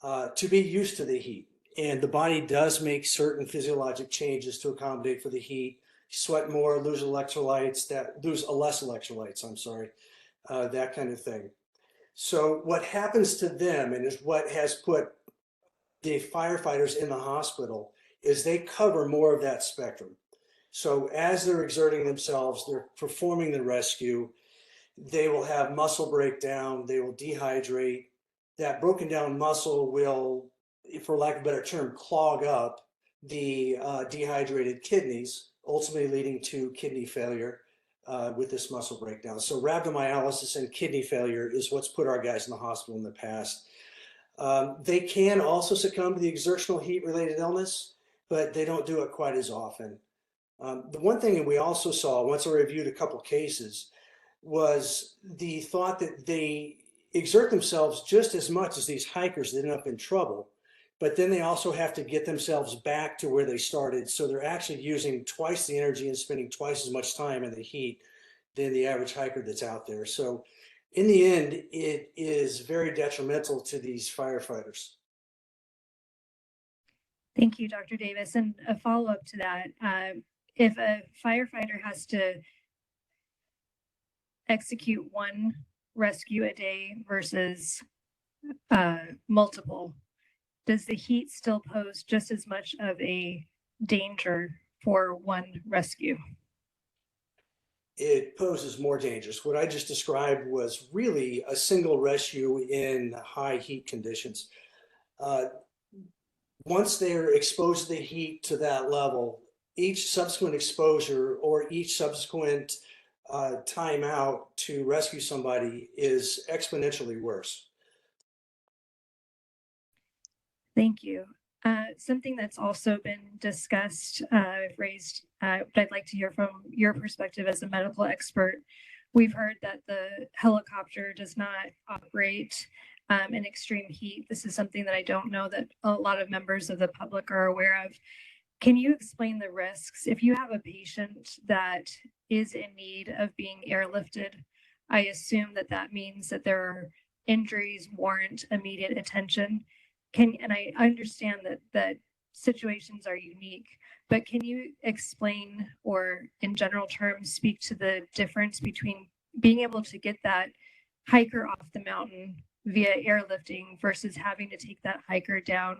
to be used to the heat. And the body does make certain physiologic changes to accommodate for the heat. Sweat more, lose electrolytes, lose less electrolytes, I'm sorry, that kind of thing. So what happens to them, and is what has put the firefighters in the hospital, is they cover more of that spectrum. So as they're exerting themselves, they're performing the rescue, they will have muscle breakdown, they will dehydrate. That broken down muscle will, for lack of a better term, clog up the dehydrated kidneys, ultimately leading to kidney failure with this muscle breakdown. So rhabdomyolysis and kidney failure is what's put our guys in the hospital in the past. They can also succumb to the exertional heat-related illness, but they don't do it quite as often. The one thing that we also saw, once I reviewed a couple cases, was the thought that they exert themselves just as much as these hikers that end up in trouble, but then they also have to get themselves back to where they started. So they're actually using twice the energy and spending twice as much time in the heat than the average hiker that's out there. So in the end, it is very detrimental to these firefighters. Thank you, Dr. Davis. And a follow-up to that, if a firefighter has to execute one rescue a day versus multiple, does the heat still pose just as much of a danger for one rescue? It poses more dangers. What I just described was really a single rescue in high heat conditions. Once they're exposed to the heat to that level, each subsequent exposure or each subsequent time out to rescue somebody is exponentially worse. Thank you. Something that's also been discussed, raised, but I'd like to hear from your perspective as a medical expert. We've heard that the helicopter does not operate in extreme heat. This is something that I don't know that a lot of members of the public are aware of. Can you explain the risks? If you have a patient that is in need of being airlifted, I assume that that means that there are injuries warrant immediate attention. And I understand that situations are unique, but can you explain, or in general terms, speak to the difference between being able to get that hiker off the mountain via airlifting versus having to take that hiker down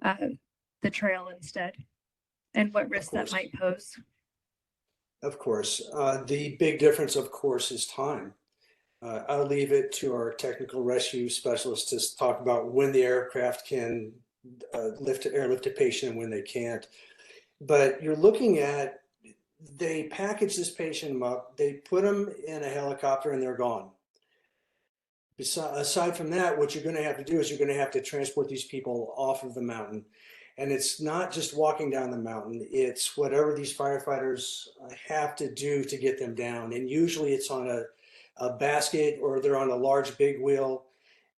the trail instead, and what risks that might pose? Of course. The big difference, of course, is time. I'll leave it to our technical rescue specialists to talk about when the aircraft can airlift a patient and when they can't. But you're looking at, they package this patient up, they put them in a helicopter and they're gone. Aside from that, what you're going to have to do is you're going to have to transport these people off of the mountain. And it's not just walking down the mountain, it's whatever these firefighters have to do to get them down. And usually it's on a basket or they're on a large big wheel.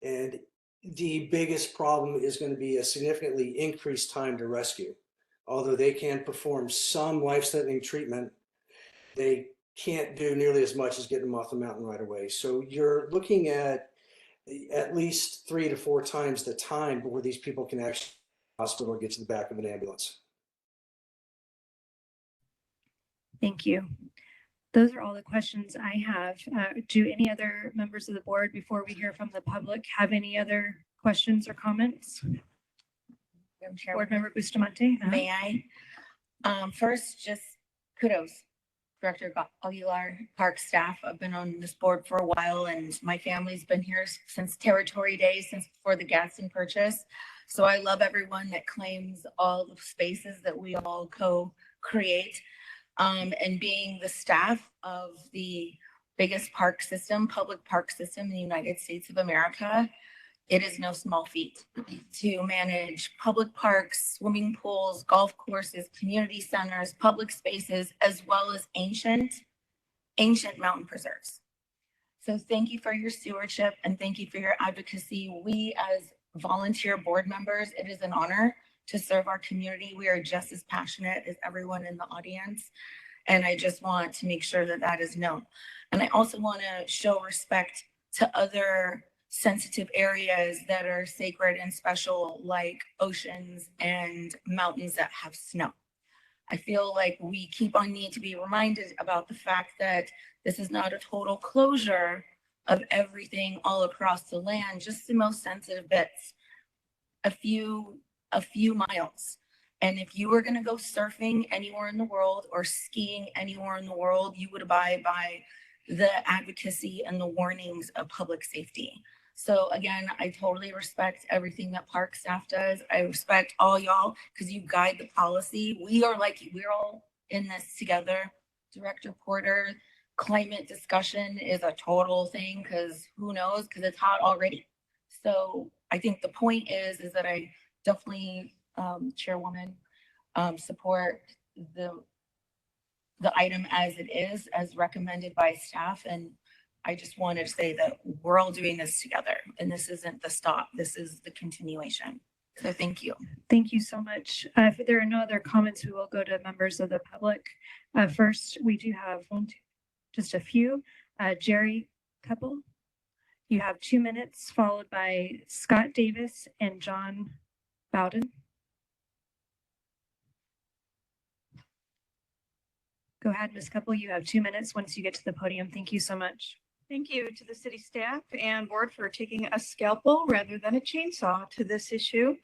And the biggest problem is going to be a significantly increased time to rescue. Although they can perform some life-threatening treatment, they can't do nearly as much as getting them off the mountain right away. So you're looking at least 3 to 4 times the time before these people can actually hospital or get to the back of an ambulance. Thank you. Those are all the questions I have. Do any other members of the board, before we hear from the public, have any other questions or comments? Board Member Bustamante? May I? First, just kudos, Director Aguilar, park staff. I've been on this board for a while and my family's been here since Territory Day, since before the Gadsden purchase. So I love everyone that claims all the spaces that we all co-create. And being the staff of the biggest park system, public park system in the United States of America, it is no small feat to manage public parks, swimming pools, golf courses, community centers, public spaces, as well as ancient mountain preserves. So thank you for your stewardship and thank you for your advocacy. We as volunteer board members, it is an honor to serve our community. We are just as passionate as everyone in the audience. And I just want to make sure that that is known. And I also want to show respect to other sensitive areas that are sacred and special, like oceans and mountains that have snow. I feel like we keep on need to be reminded about the fact that this is not a total closure of everything all across the land, just the most sensitive bits, a few miles. And if you were going to go surfing anywhere in the world or skiing anywhere in the world, you would abide by the advocacy and the warnings of public safety. So again, I totally respect everything that park staff does. I respect all y'all because you guide the policy. We're all in this together. Director Porter, climate discussion is a total thing because who knows, because it's hot already. So I think the point is that I definitely, Chairwoman, support the item as it is, as recommended by staff. And I just wanted to say that we're all doing this together and this isn't the stop. This is the continuation. So thank you. Thank you so much. If there are no other comments, we will go to members of the public. First, we do have just a few. Jerry Couple, you have 2 minutes, followed by Scott Davis and John Bowden. Go ahead, Ms. Couple, you have 2 minutes once you get to the podium. Thank you so much. Thank you to the city staff and board for taking a scalpel rather than a chainsaw to this issue.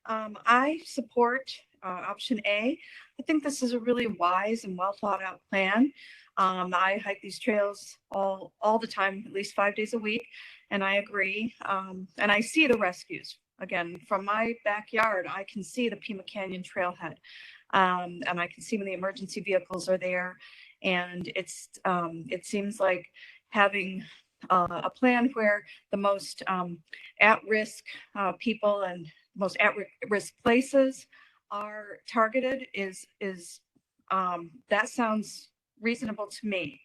I support option A. I think this is a really wise and well thought out plan. I hike these trails all the time, at least 5 days a week, and I agree. And I see the rescues. Again, from my backyard, I can see the Pima Canyon trailhead. And I can see when the emergency vehicles are there. And it seems like having a plan where the most at-risk people and most at-risk places are targeted is that sounds reasonable to me.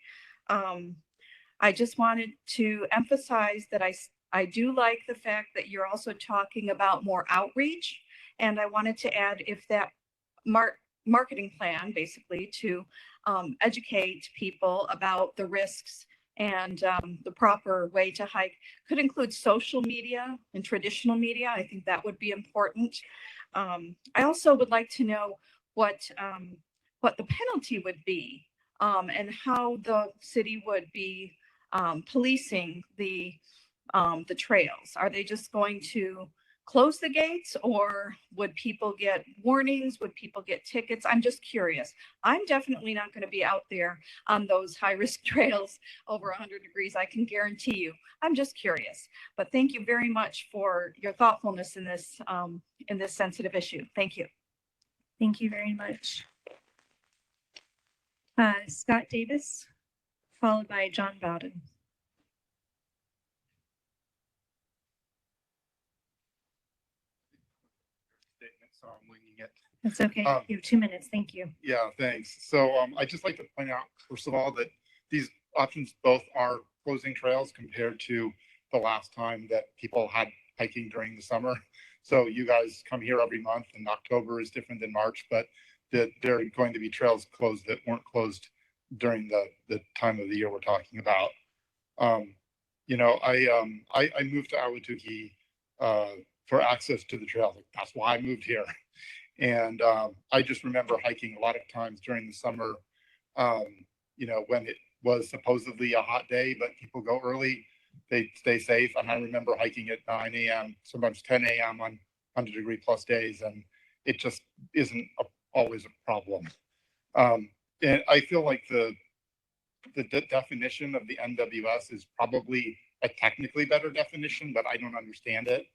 I just wanted to emphasize that I do like the fact that you're also talking about more outreach. And I wanted to add, if that marketing plan basically to educate people about the risks and the proper way to hike could include social media and traditional media. I think that would be important. I also would like to know what the penalty would be and how the city would be policing the trails. Are they just going to close the gates, or would people get warnings? Would people get tickets? I'm just curious. I'm definitely not going to be out there on those high-risk trails over 100 degrees. I can guarantee you. I'm just curious. But thank you very much for your thoughtfulness in this sensitive issue. Thank you. Thank you very much. Scott Davis, followed by John Bowden. So I'm winging it. That's okay. You have 2 minutes. Thank you. Yeah, thanks. So I'd just like to point out, first of all, that these options both are closing trails compared to the last time that people had hiking during the summer. So you guys come here every month, and October is different than March, but there are going to be trails closed that weren't closed during the time of the year we're talking about. You know, I moved to Ahwatukee for access to the trails. That's why I moved here. And I just remember hiking a lot of times during the summer, you know, when it was supposedly a hot day, but people go early, they stay safe. And I remember hiking at 9 a.m., sometimes 10 a.m. on 100-degree plus days. And it just isn't always a problem. And I feel like the definition of the NWS is probably a technically better definition, but I don't understand it.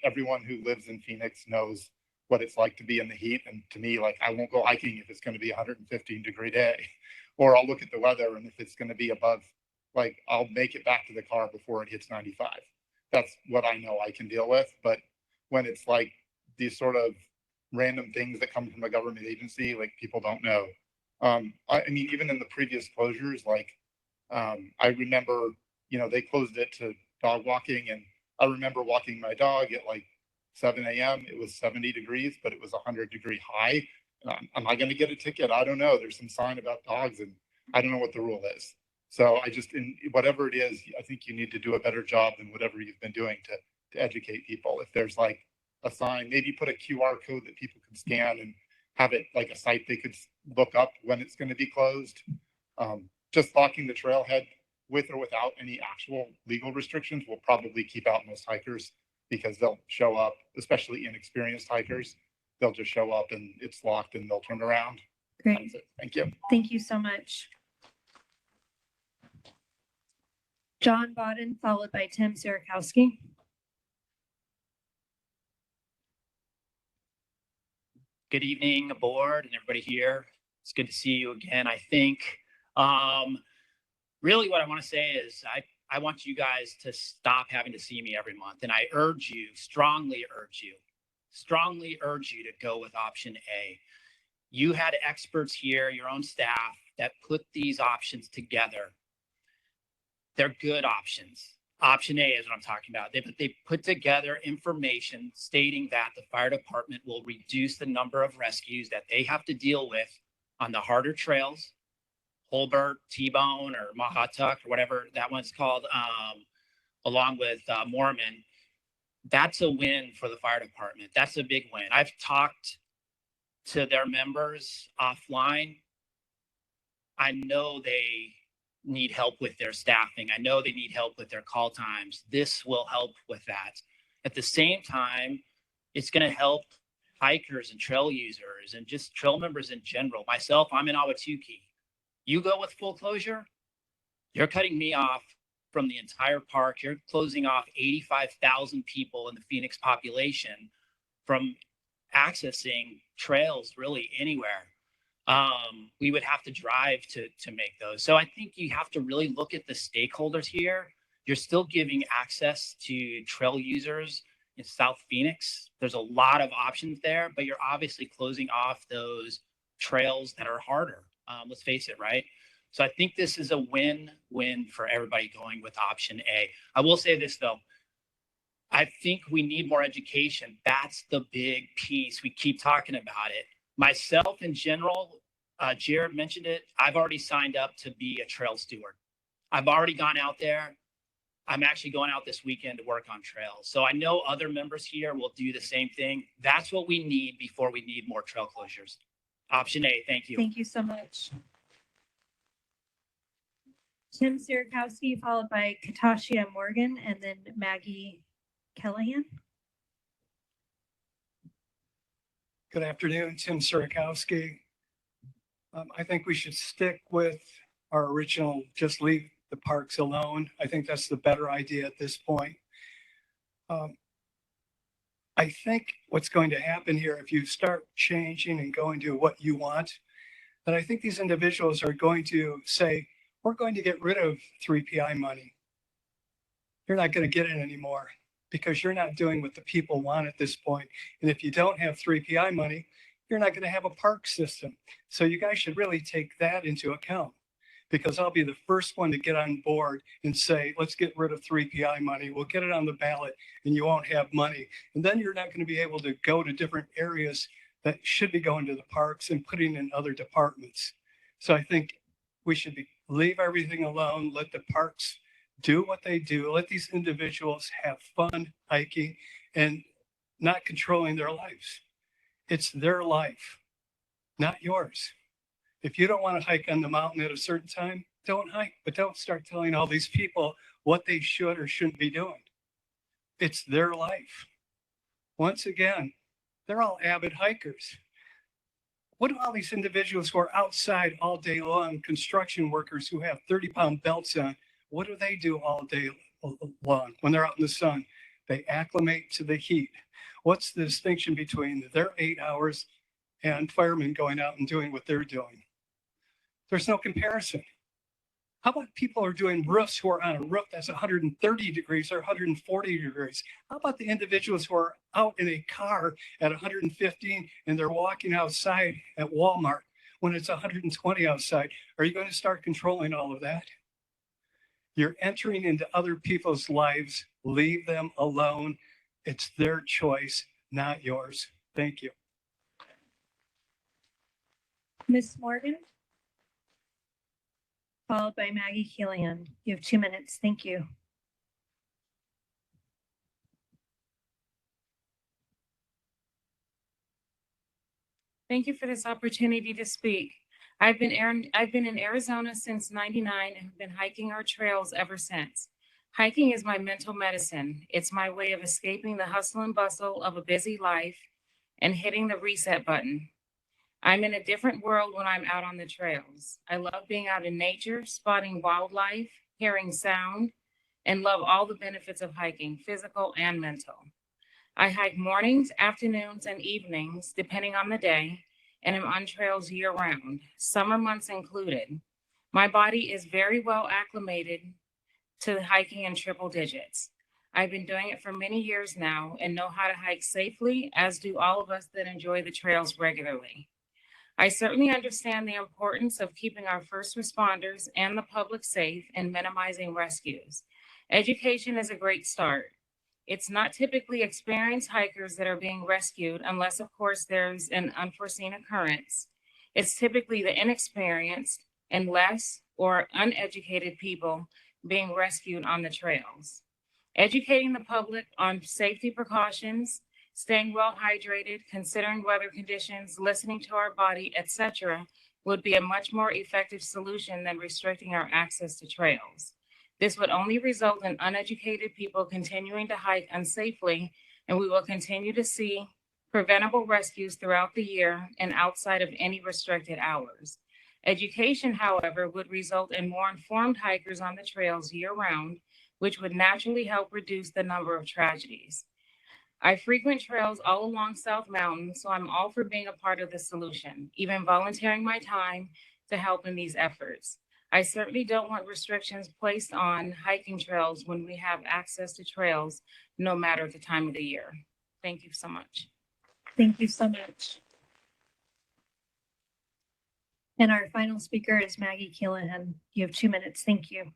Everyone who lives in Phoenix knows what it's like to be in the heat. And to me, like, I won't go hiking if it's going to be 115-degree day, or I'll look at the weather. And if it's going to be above, like, I'll make it back to the car before it hits 95. That's what I know I can deal with. But when it's like these sort of random things that come from a government agency, like, people don't know. I mean, even in the previous closures, like, I remember, they closed it to dog walking, and I remember walking my dog at like 7 a.m. It was 70 degrees, but it was 100-degree high. Am I going to get a ticket? I don't know. There's some sign about dogs, and I don't know what the rule is. So in whatever it is, I think you need to do a better job than whatever you've been doing to educate people. If there's like a sign, maybe put a QR code that people can scan and have it like a site they could look up when it's going to be closed. Just locking the trailhead with or without any actual legal restrictions will probably keep out most hikers, because they'll show up, especially inexperienced hikers. They'll just show up and it's locked and they'll turn around. Great. Thank you. Thank you so much. John Bodden, followed by Tim Sierakowski. Good evening, board and everybody here. It's good to see you again. I think really what I want to say is I want you guys to stop having to see me every month. And I strongly urge you to go with option A. You had experts here, your own staff, that put these options together. They're good options. Option A is what I'm talking about. They put together information stating that the fire department will reduce the number of rescues that they have to deal with on the harder trails, Holbert, T-Bone, or Mahatuk, or whatever that one's called, along with Mormon. That's a win for the fire department. That's a big win. I've talked to their members offline. I know they need help with their staffing. I know they need help with their call times. This will help with that. At the same time, it's going to help hikers and trail users and just trail members in general. Myself, I'm in Ahwatukee. You go with full closure, you're cutting me off from the entire park. You're closing off 85,000 people in the Phoenix population from accessing trails really anywhere. We would have to drive to make those. So I think you have to really look at the stakeholders here. You're still giving access to trail users in South Phoenix. There's a lot of options there, but you're obviously closing off those trails that are harder. Let's face it, right? So I think this is a win-win for everybody going with option A. I will say this though. I think we need more education. That's the big piece. We keep talking about it. Myself in general, Jared mentioned it. I've already signed up to be a trail steward. I've already gone out there. I'm actually going out this weekend to work on trails. So I know other members here will do the same thing. That's what we need before we need more trail closures. Option A, thank you. Thank you so much. Tim Sierakowski, followed by Katashia Morgan, and then Maggie Callahan. Good afternoon, Tim Sierakowski. I think we should stick with our original, just leave the parks alone. I think that's the better idea at this point. I think what's going to happen here, if you start changing and going to what you want, then I think these individuals are going to say, we're going to get rid of 3PI money. You're not going to get it anymore because you're not doing what the people want at this point. And if you don't have 3PI money, you're not going to have a park system. So you guys should really take that into account, because I'll be the first one to get on board and say, let's get rid of 3PI money. We'll get it on the ballot and you won't have money. And then you're not going to be able to go to different areas that should be going to the parks and putting in other departments. So I think we should leave everything alone, let the parks do what they do, let these individuals have fun hiking and not controlling their lives. It's their life, not yours. If you don't want to hike on the mountain at a certain time, don't hike, but don't start telling all these people what they should or shouldn't be doing. It's their life. Once again, they're all avid hikers. What do all these individuals who are outside all day long, construction workers who have 30-pound belts on, what do they do all day long when they're out in the sun? They acclimate to the heat. What's the distinction between their 8 hours and firemen going out and doing what they're doing? There's no comparison. How about people who are doing roofs who are on a roof that's 130 degrees or 140 degrees? How about the individuals who are out in a car at 115 and they're walking outside at Walmart when it's 120 outside? Are you going to start controlling all of that? You're entering into other people's lives. Leave them alone. It's their choice, not yours. Thank you. Ms. Morgan? Followed by Maggie Keelan. You have 2 minutes. Thank you. Thank you for this opportunity to speak. I've been in Arizona since '99 and have been hiking our trails ever since. Hiking is my mental medicine. It's my way of escaping the hustle and bustle of a busy life and hitting the reset button. I'm in a different world when I'm out on the trails. I love being out in nature, spotting wildlife, hearing sound, and love all the benefits of hiking, physical and mental. I hike mornings, afternoons, and evenings, depending on the day, and am on trails year round, summer months included. My body is very well acclimated to hiking in triple digits. I've been doing it for many years now and know how to hike safely, as do all of us that enjoy the trails regularly. I certainly understand the importance of keeping our first responders and the public safe and minimizing rescues. Education is a great start. It's not typically experienced hikers that are being rescued unless, of course, there's an unforeseen occurrence. It's typically the inexperienced and less or uneducated people being rescued on the trails. Educating the public on safety precautions, staying well hydrated, considering weather conditions, listening to our body, etc., would be a much more effective solution than restricting our access to trails. This would only result in uneducated people continuing to hike unsafely, and we will continue to see preventable rescues throughout the year and outside of any restricted hours. Education, however, would result in more informed hikers on the trails year-round, which would naturally help reduce the number of tragedies. I frequent trails all along South Mountain, so I'm all for being a part of the solution, even volunteering my time to help in these efforts. I certainly don't want restrictions placed on hiking trails when we have access to trails, no matter the time of the year. Thank you so much. Thank you so much. And our final speaker is Maggie Keelan. You have 2 minutes. Thank you.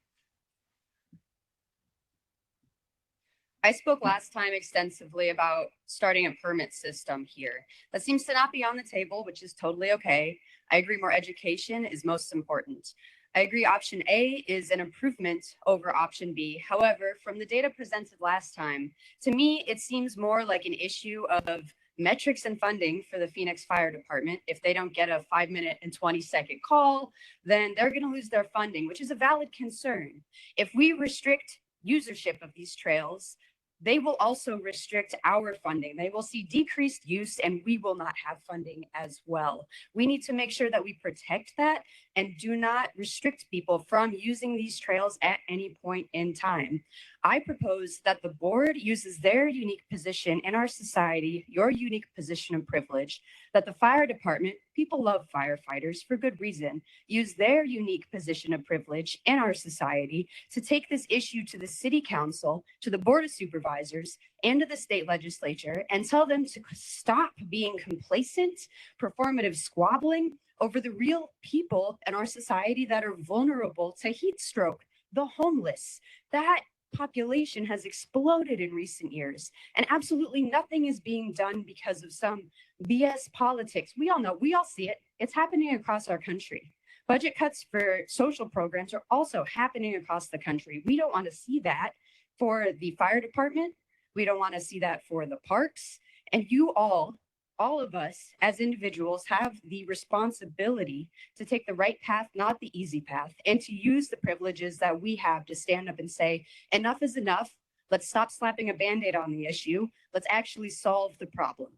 I spoke last time extensively about starting a permit system here. That seems to not be on the table, which is totally okay. I agree more education is most important. I agree option A is an improvement over option B. However, from the data presented last time, to me, it seems more like an issue of metrics and funding for the Phoenix Fire Department. If they don't get a 5-minute and 20-second call, then they're going to lose their funding, which is a valid concern. If we restrict usership of these trails, they will also restrict our funding. They will see decreased use and we will not have funding as well. We need to make sure that we protect that and do not restrict people from using these trails at any point in time. I propose that the board uses their unique position in our society, your unique position of privilege, that the fire department, people love firefighters for good reason, use their unique position of privilege in our society to take this issue to the city council, to the board of supervisors, and to the state legislature and tell them to stop being complacent, performative squabbling over the real people in our society that are vulnerable to heat stroke, the homeless. That population has exploded in recent years, and absolutely nothing is being done because of some BS politics. We all know, we all see it. It's happening across our country. Budget cuts for social programs are also happening across the country. We don't want to see that for the fire department. We don't want to see that for the parks. And you all of us as individuals have the responsibility to take the right path, not the easy path, and to use the privileges that we have to stand up and say, enough is enough. Let's stop slapping a Band-Aid on the issue. Let's actually solve the problem.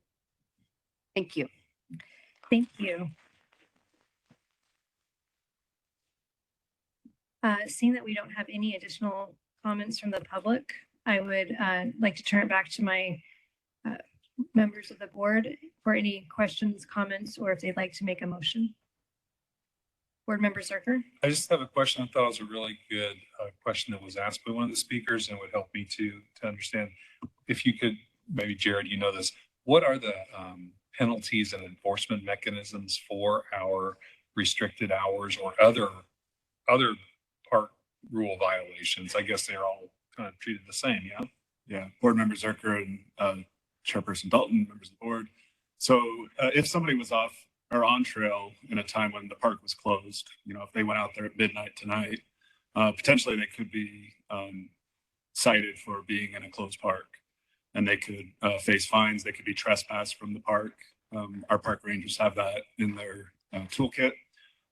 Thank you. Thank you. Seeing that we don't have any additional comments from the public, I would like to turn it back to my members of the board for any questions, comments, or if they'd like to make a motion. Board Member Zerker. I just have a question. I thought it was a really good question that was asked by one of the speakers, and would help me to understand. If you could, maybe Jared, you know this, what are the penalties and enforcement mechanisms for our restricted hours or other park rule violations? I guess they're all kind of treated the same, yeah? Yeah, Board Member Zerker and Chairperson Dalton, members of the board. So if somebody was off or on trail in a time when the park was closed, if they went out there at midnight tonight, potentially they could be cited for being in a closed park, and they could face fines. They could be trespassed from the park. Our park rangers have that in their toolkit.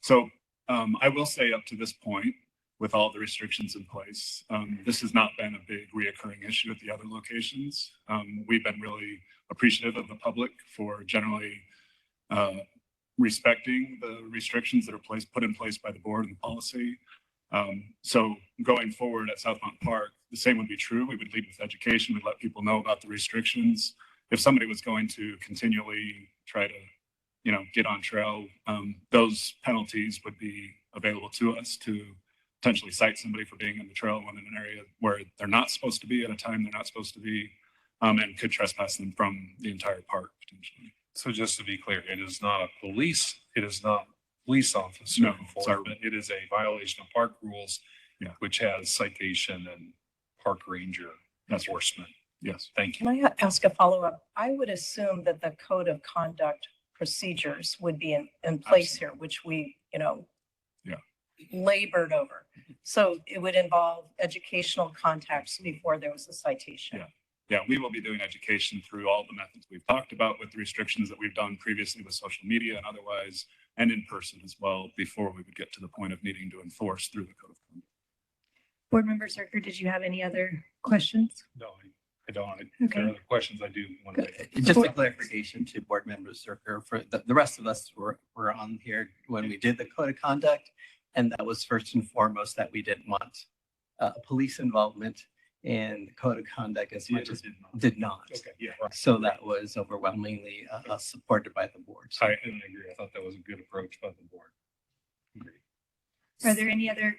So I will say, up to this point, with all the restrictions in place, this has not been a big reoccurring issue at the other locations. We've been really appreciative of the public for generally respecting the restrictions that are put in place by the board and the policy. So going forward at South Mountain Park, the same would be true. We would lead with education. We'd let people know about the restrictions. If somebody was going to continually try to, get on trail, those penalties would be available to us to potentially cite somebody for being in the trail when in an area where they're not supposed to be at a time they're not supposed to be, and could trespass them from the entire park potentially. So just to be clear, it is not police officer enforcement. It is a violation of park rules, which has citation and park ranger enforcement. Yes. Thank you. Can I ask a follow-up? I would assume that the code of conduct procedures would be in place here, which we, labored over. So it would involve educational contacts before there was a citation. Yeah, we will be doing education through all the methods we've talked about with the restrictions that we've done previously with social media and otherwise, and in person as well, before we would get to the point of needing to enforce through the code of conduct. Board Member Zerker, did you have any other questions? No, I don't. If there are other questions, I do want to make. Just a clarification to Board Member Zerker, for the rest of us were on here when we did the code of conduct. And that was first and foremost that we didn't want police involvement in the code of conduct as much as did not. Okay, yeah. Right. So that was overwhelmingly supported by the board. So. I agree. I thought that was a good approach by the board. Agreed. Are there any other?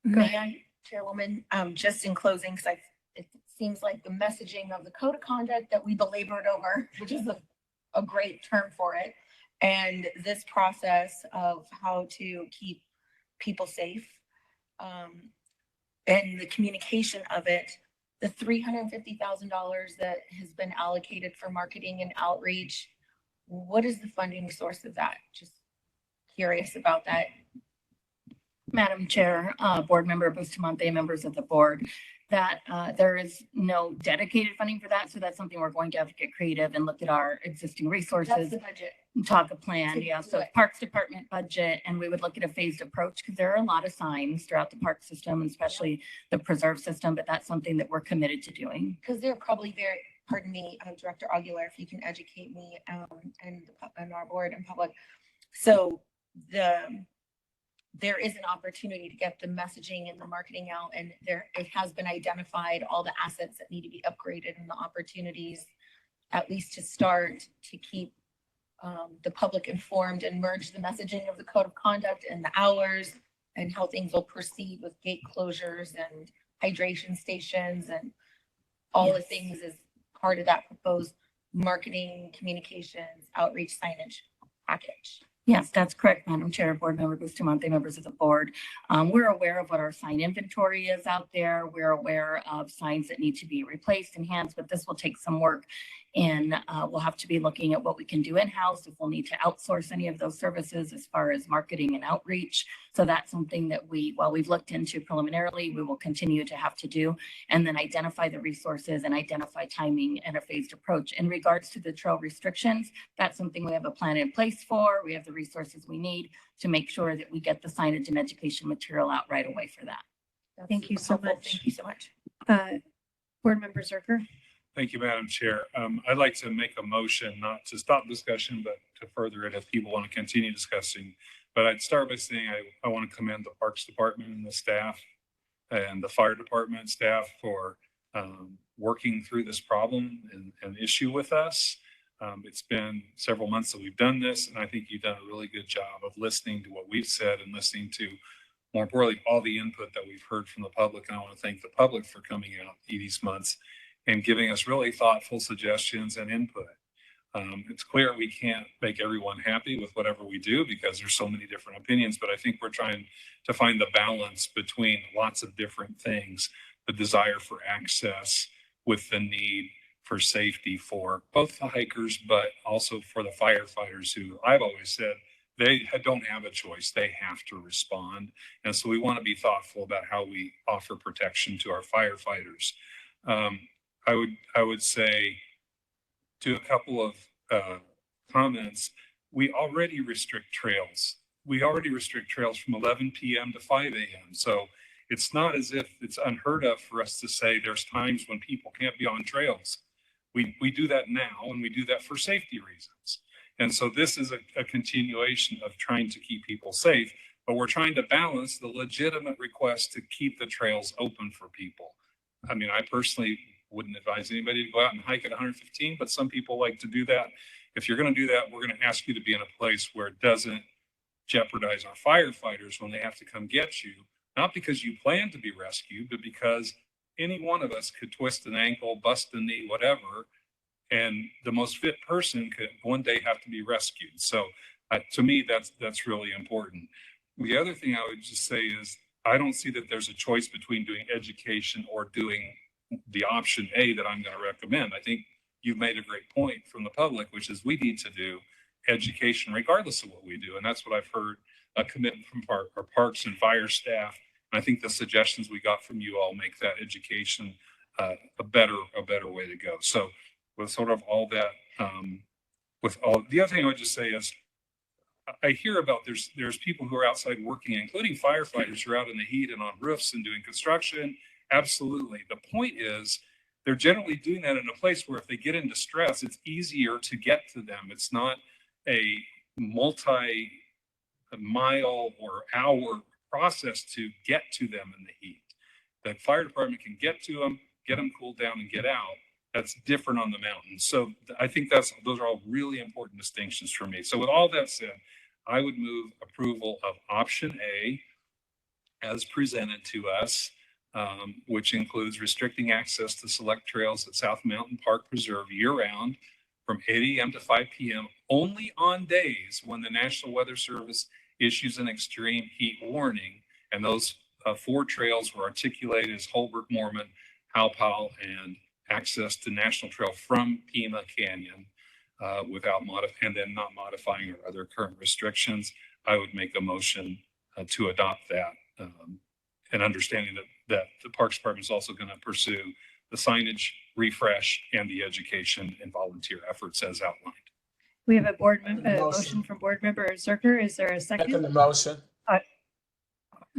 May I, Chairwoman, just in closing, because it seems like the messaging of the code of conduct that we belabored over, which is a great term for it, and this process of how to keep people safe, and the communication of it, the $350,000 that has been allocated for marketing and outreach, what is the funding source of that? Just curious about that. Madam Chair, Board Member Bustamante, members of the board, that there is no dedicated funding for that. So that's something we're going to have to get creative and look at our existing resources. That's the budget. Talk a plan, so Parks Department budget, and we would look at a phased approach because there are a lot of signs throughout the park system, especially the preserve system, but that's something that we're committed to doing. Because they're probably very, pardon me, Director Aguilar, if you can educate me and our board and public. So there is an opportunity to get the messaging and the marketing out, and it has been identified all the assets that need to be upgraded and the opportunities, at least to start, to keep the public informed and merge the messaging of the code of conduct and the hours and how things will proceed with gate closures and hydration stations and all the things as part of that proposed marketing, communications, outreach, signage package. Yes, that's correct, Madam Chair, Board Member Bustamante, members of the board. We're aware of what our sign inventory is out there. We're aware of signs that need to be replaced, enhanced, but this will take some work. And we'll have to be looking at what we can do in-house, if we'll need to outsource any of those services as far as marketing and outreach. So that's something that while we've looked into preliminarily, we will continue to have to do, and then identify the resources and identify timing and a phased approach. In regards to the trail restrictions, that's something we have a plan in place for. We have the resources we need to make sure that we get the signage and education material out right away for that. Thank you so much. Thank you so much. Board Member Zerker. Thank you, Madam Chair. I'd like to make a motion not to stop discussion, but to further it if people want to continue discussing. But I'd start by saying I want to commend the Parks Department and the staff and the Fire Department staff for working through this problem and issue with us. It's been several months that we've done this, and I think you've done a really good job of listening to what we've said and listening to, more importantly, all the input that we've heard from the public. And I want to thank the public for coming out these months and giving us really thoughtful suggestions and input. It's clear we can't make everyone happy with whatever we do because there's so many different opinions, but I think we're trying to find the balance between lots of different things, the desire for access with the need for safety for both the hikers, but also for the firefighters who I've always said they don't have a choice. They have to respond. And so we want to be thoughtful about how we offer protection to our firefighters. I would say to a couple of comments, we already restrict trails. We already restrict trails from 11 p.m. to 5 a.m. So it's not as if it's unheard of for us to say there's times when people can't be on trails. We do that now, and we do that for safety reasons. And so this is a continuation of trying to keep people safe, but we're trying to balance the legitimate request to keep the trails open for people. I mean, I personally wouldn't advise anybody to go out and hike at 115, but some people like to do that. If you're going to do that, we're going to ask you to be in a place where it doesn't jeopardize our firefighters when they have to come get you, not because you plan to be rescued, but because any one of us could twist an ankle, bust a knee, whatever, and the most fit person could one day have to be rescued. So to me, that's really important. The other thing I would just say is I don't see that there's a choice between doing education or doing the option A that I'm going to recommend. I think you've made a great point from the public, which is we need to do education regardless of what we do. And that's what I've heard, a commitment from our parks and fire staff. And I think the suggestions we got from you all make that education a better way to go. So with sort of all that, the other thing I would just say is I hear about there's people who are outside working, including firefighters who are out in the heat and on roofs and doing construction. Absolutely. The point is they're generally doing that in a place where if they get into stress, it's easier to get to them. It's not a multi-mile or hour process to get to them in the heat. The fire department can get to them, get them cooled down and get out. That's different on the mountain. So I think those are all really important distinctions for me. So with all that said, I would move approval of option A as presented to us, which includes restricting access to select trails at South Mountain Park Preserve year-round from 8 a.m. to 5 p.m. only on days when the National Weather Service issues an extreme heat warning. And those 4 trails were articulated as Holbrook, Mormon, Howpal, and access to National Trail from Pima Canyon and then not modifying our other current restrictions. I would make a motion to adopt that and understanding that the Parks Department is also going to pursue the signage refresh and the education and volunteer efforts as outlined. We have a motion from board member Zerker. Is there a second? Second the motion.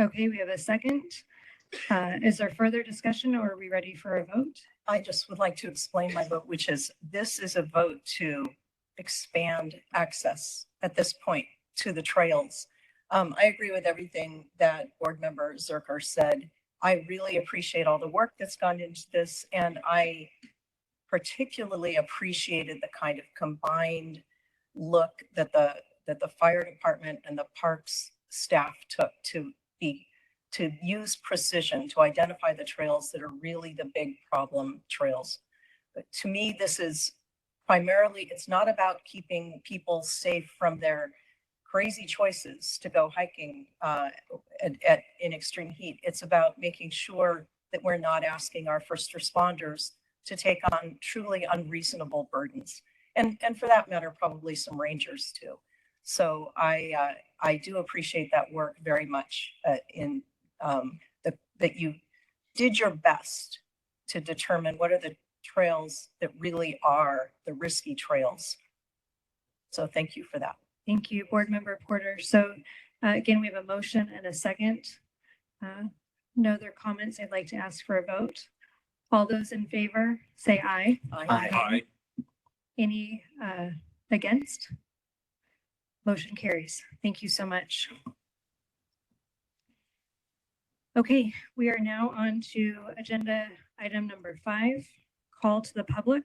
Okay, we have a second. Is there further discussion or are we ready for a vote? I just would like to explain my vote, which is this is a vote to expand access at this point to the trails. I agree with everything that board member Zerker said. I really appreciate all the work that's gone into this, and I particularly appreciated the kind of combined look that the fire department and the parks staff took to use precision to identify the trails that are really the big problem trails. But to me, this is primarily, it's not about keeping people safe from their crazy choices to go hiking in extreme heat. It's about making sure that we're not asking our first responders to take on truly unreasonable burdens. And for that matter, probably some rangers too. So I do appreciate that work very much that you did your best to determine what are the trails that really are the risky trails. So thank you for that. Thank you, board member Porter. So again, we have a motion and a second. No other comments. I'd like to ask for a vote. All those in favor, say aye. Aye. Any against? Motion carries. Thank you so much. Okay, we are now on to agenda item number 5, call to the public.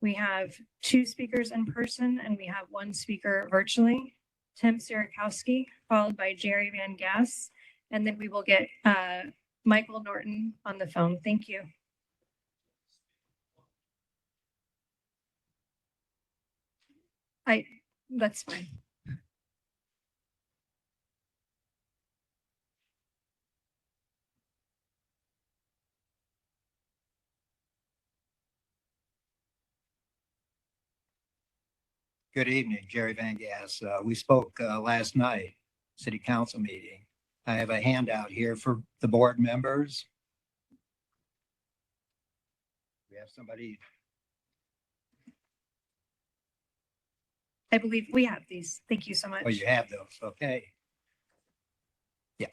We have 2 speakers in person and we have 1 speaker virtually. Tim Sierakowski, followed by Jerry Van Gass, and then we will get Michael Norton on the phone. Thank you. That's fine. Good evening, Jerry Van Gass. We spoke last night, city council meeting. I have a handout here for the board members. We have somebody. I believe we have these. Thank you so much. Oh, you have those. Okay. Yeah.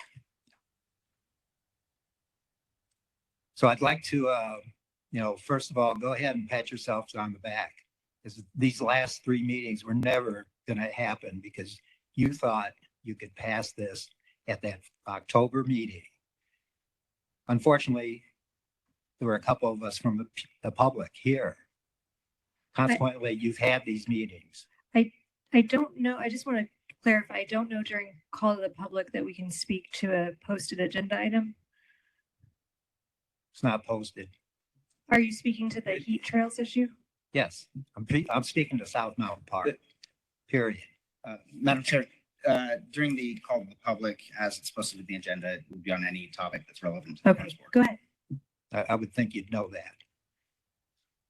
So I'd like to, first of all, go ahead and pat yourselves on the back. Because these last 3 meetings were never going to happen because you thought you could pass this at that October meeting. Unfortunately, there were a couple of us from the public here. Consequently, you've had these meetings. I don't know. I just want to clarify. I don't know during call to the public that we can speak to a posted agenda item. It's not posted. Are you speaking to the heat trails issue? Yes, I'm speaking to South Mountain Park, period. Madam Chair, during the call to the public, as it's posted to the agenda, it would be on any topic that's relevant to the Okay, go ahead. I would think you'd know that.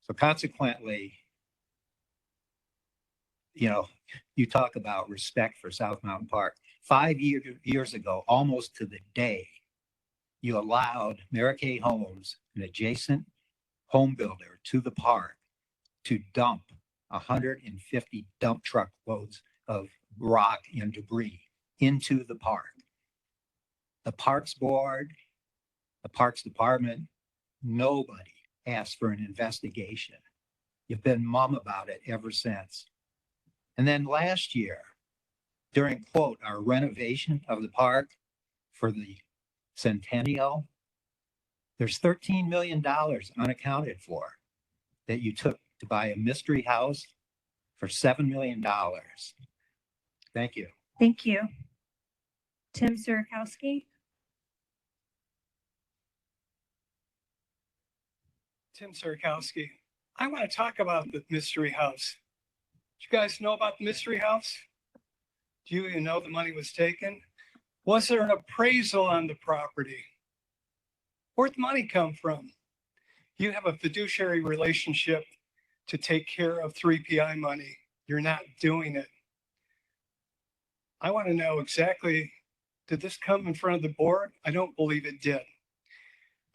So consequently, you talk about respect for South Mountain Park. 5 years ago, almost to the day, you allowed Mary Kay Homes, an adjacent home builder to the park, to dump 150 dump truck loads of rock and debris into the park. The Parks Board, the Parks Department, nobody asked for an investigation. You've been mum about it ever since. And then last year, during, quote, our renovation of the park for the centennial, there's $13 million unaccounted for that you took to buy a mystery house for $7 million. Thank you. Thank you. Tim Sierakowski. Tim Sierakowski. I want to talk about the mystery house. Do you guys know about the mystery house? Do you even know the money was taken? Was there an appraisal on the property? Where'd the money come from? You have a fiduciary relationship to take care of 3PI money. You're not doing it. I want to know exactly, did this come in front of the board? I don't believe it did.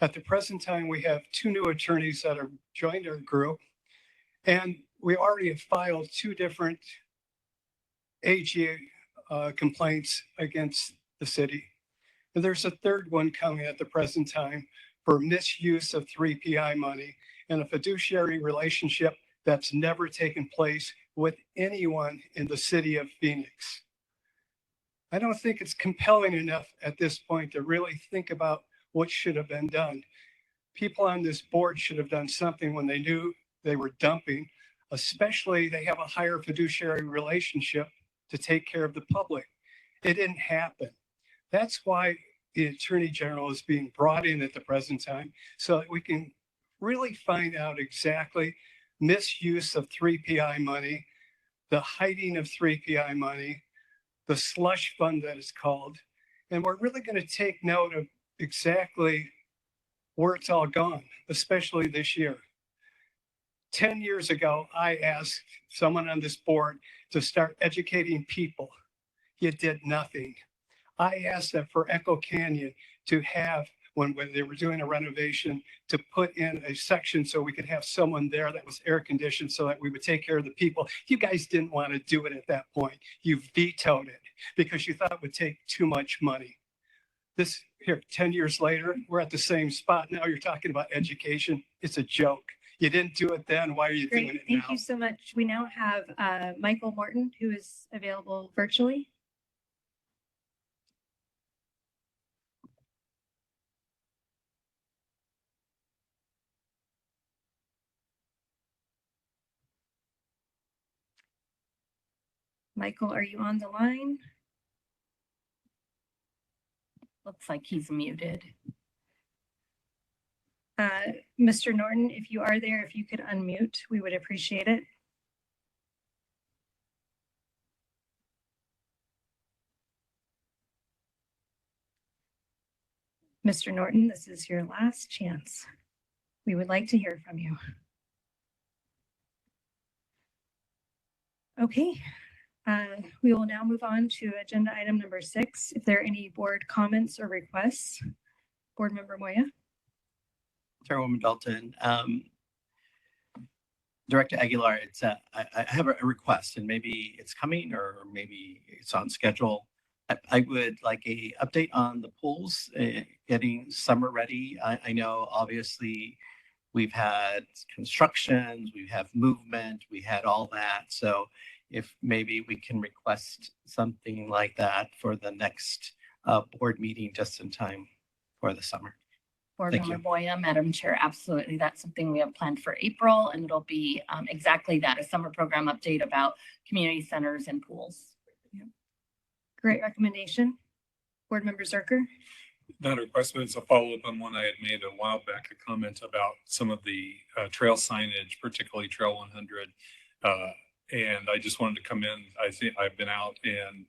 At the present time, we have 2 new attorneys that have joined our group, and we already have filed 2 different AG complaints against the city. And there's a 3rd one coming at the present time for misuse of 3PI money and a fiduciary relationship that's never taken place with anyone in the city of Phoenix. I don't think it's compelling enough at this point to really think about what should have been done. People on this board should have done something when they knew they were dumping, especially they have a higher fiduciary relationship to take care of the public. It didn't happen. That's why the Attorney General is being brought in at the present time so that we can really find out exactly misuse of 3PI money, the hiding of 3PI money, the slush fund that is called. And we're really going to take note of exactly where it's all gone, especially this year. 10 years ago, I asked someone on this board to start educating people. You did nothing. I asked them for Echo Canyon to have, when they were doing a renovation, to put in a section so we could have someone there that was air conditioned so that we would take care of the people. You guys didn't want to do it at that point. You vetoed it because you thought it would take too much money. This here, 10 years later, we're at the same spot. Now you're talking about education. It's a joke. You didn't do it then. Why are you doing Great, it thank now? you so much. We now have Michael Morton, who is available virtually. Michael, are you on the line? Looks like he's muted. Mr. Norton, if you are there, if you could unmute, we would appreciate it. Mr. Norton, this is your last chance. We would like to hear from you. Okay, we will now move on to agenda item number 6. If there are any board comments or requests, Board Member Moya. Chairwoman Dalton, Director Aguilar, it's I have a request, and maybe it's coming or maybe it's on schedule. I would like a update on the pools getting summer ready. I know obviously we've had constructions, we have movement, we had all that. So if maybe we can request something like that for the next board meeting just in time for the summer. Board Thank Member you. Boya, Madam Chair, absolutely. That's something we have planned for April, and it'll be exactly that, a summer program update about community centers and pools. Great recommendation. Board Member Zerker. Not a request, but it's a follow-up on one I had made a while back, a comment about some of the trail signage, particularly Trail 100. And I just wanted to come in. I think I've been out and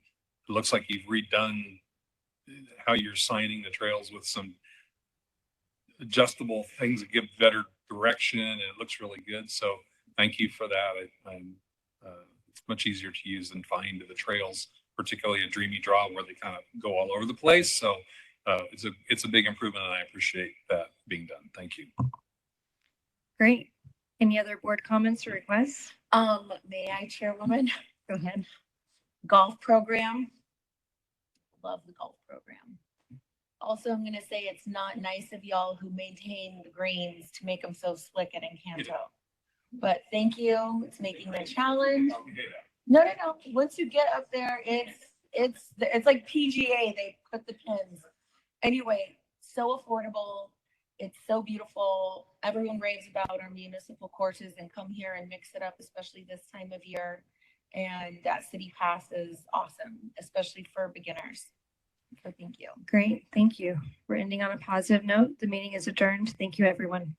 it looks like you've redone how you're signing the trails with some adjustable things that give better direction, and it looks really good. So thank you for that. It's much easier to use than find the trails, particularly a Dreamy Draw where they kind of go all over the place. So it's a big improvement, and I appreciate that being done. Thank you. Great. Any other board comments or requests? May I, Chairwoman? Go ahead. Golf program. Love the golf program. Also, I'm gonna say it's not nice of y'all who maintain the greens to make them so slick at Encanto. But thank you. It's making the challenge. No. Once you get up there, it's like PGA. They put the pins. Anyway, so affordable. It's so beautiful. Everyone raves about our municipal courses and come here and mix it up, especially this time of year. And that city pass is awesome, especially for beginners. So thank you. Great. Thank you. We're ending on a positive note. The meeting is adjourned. Thank you, everyone.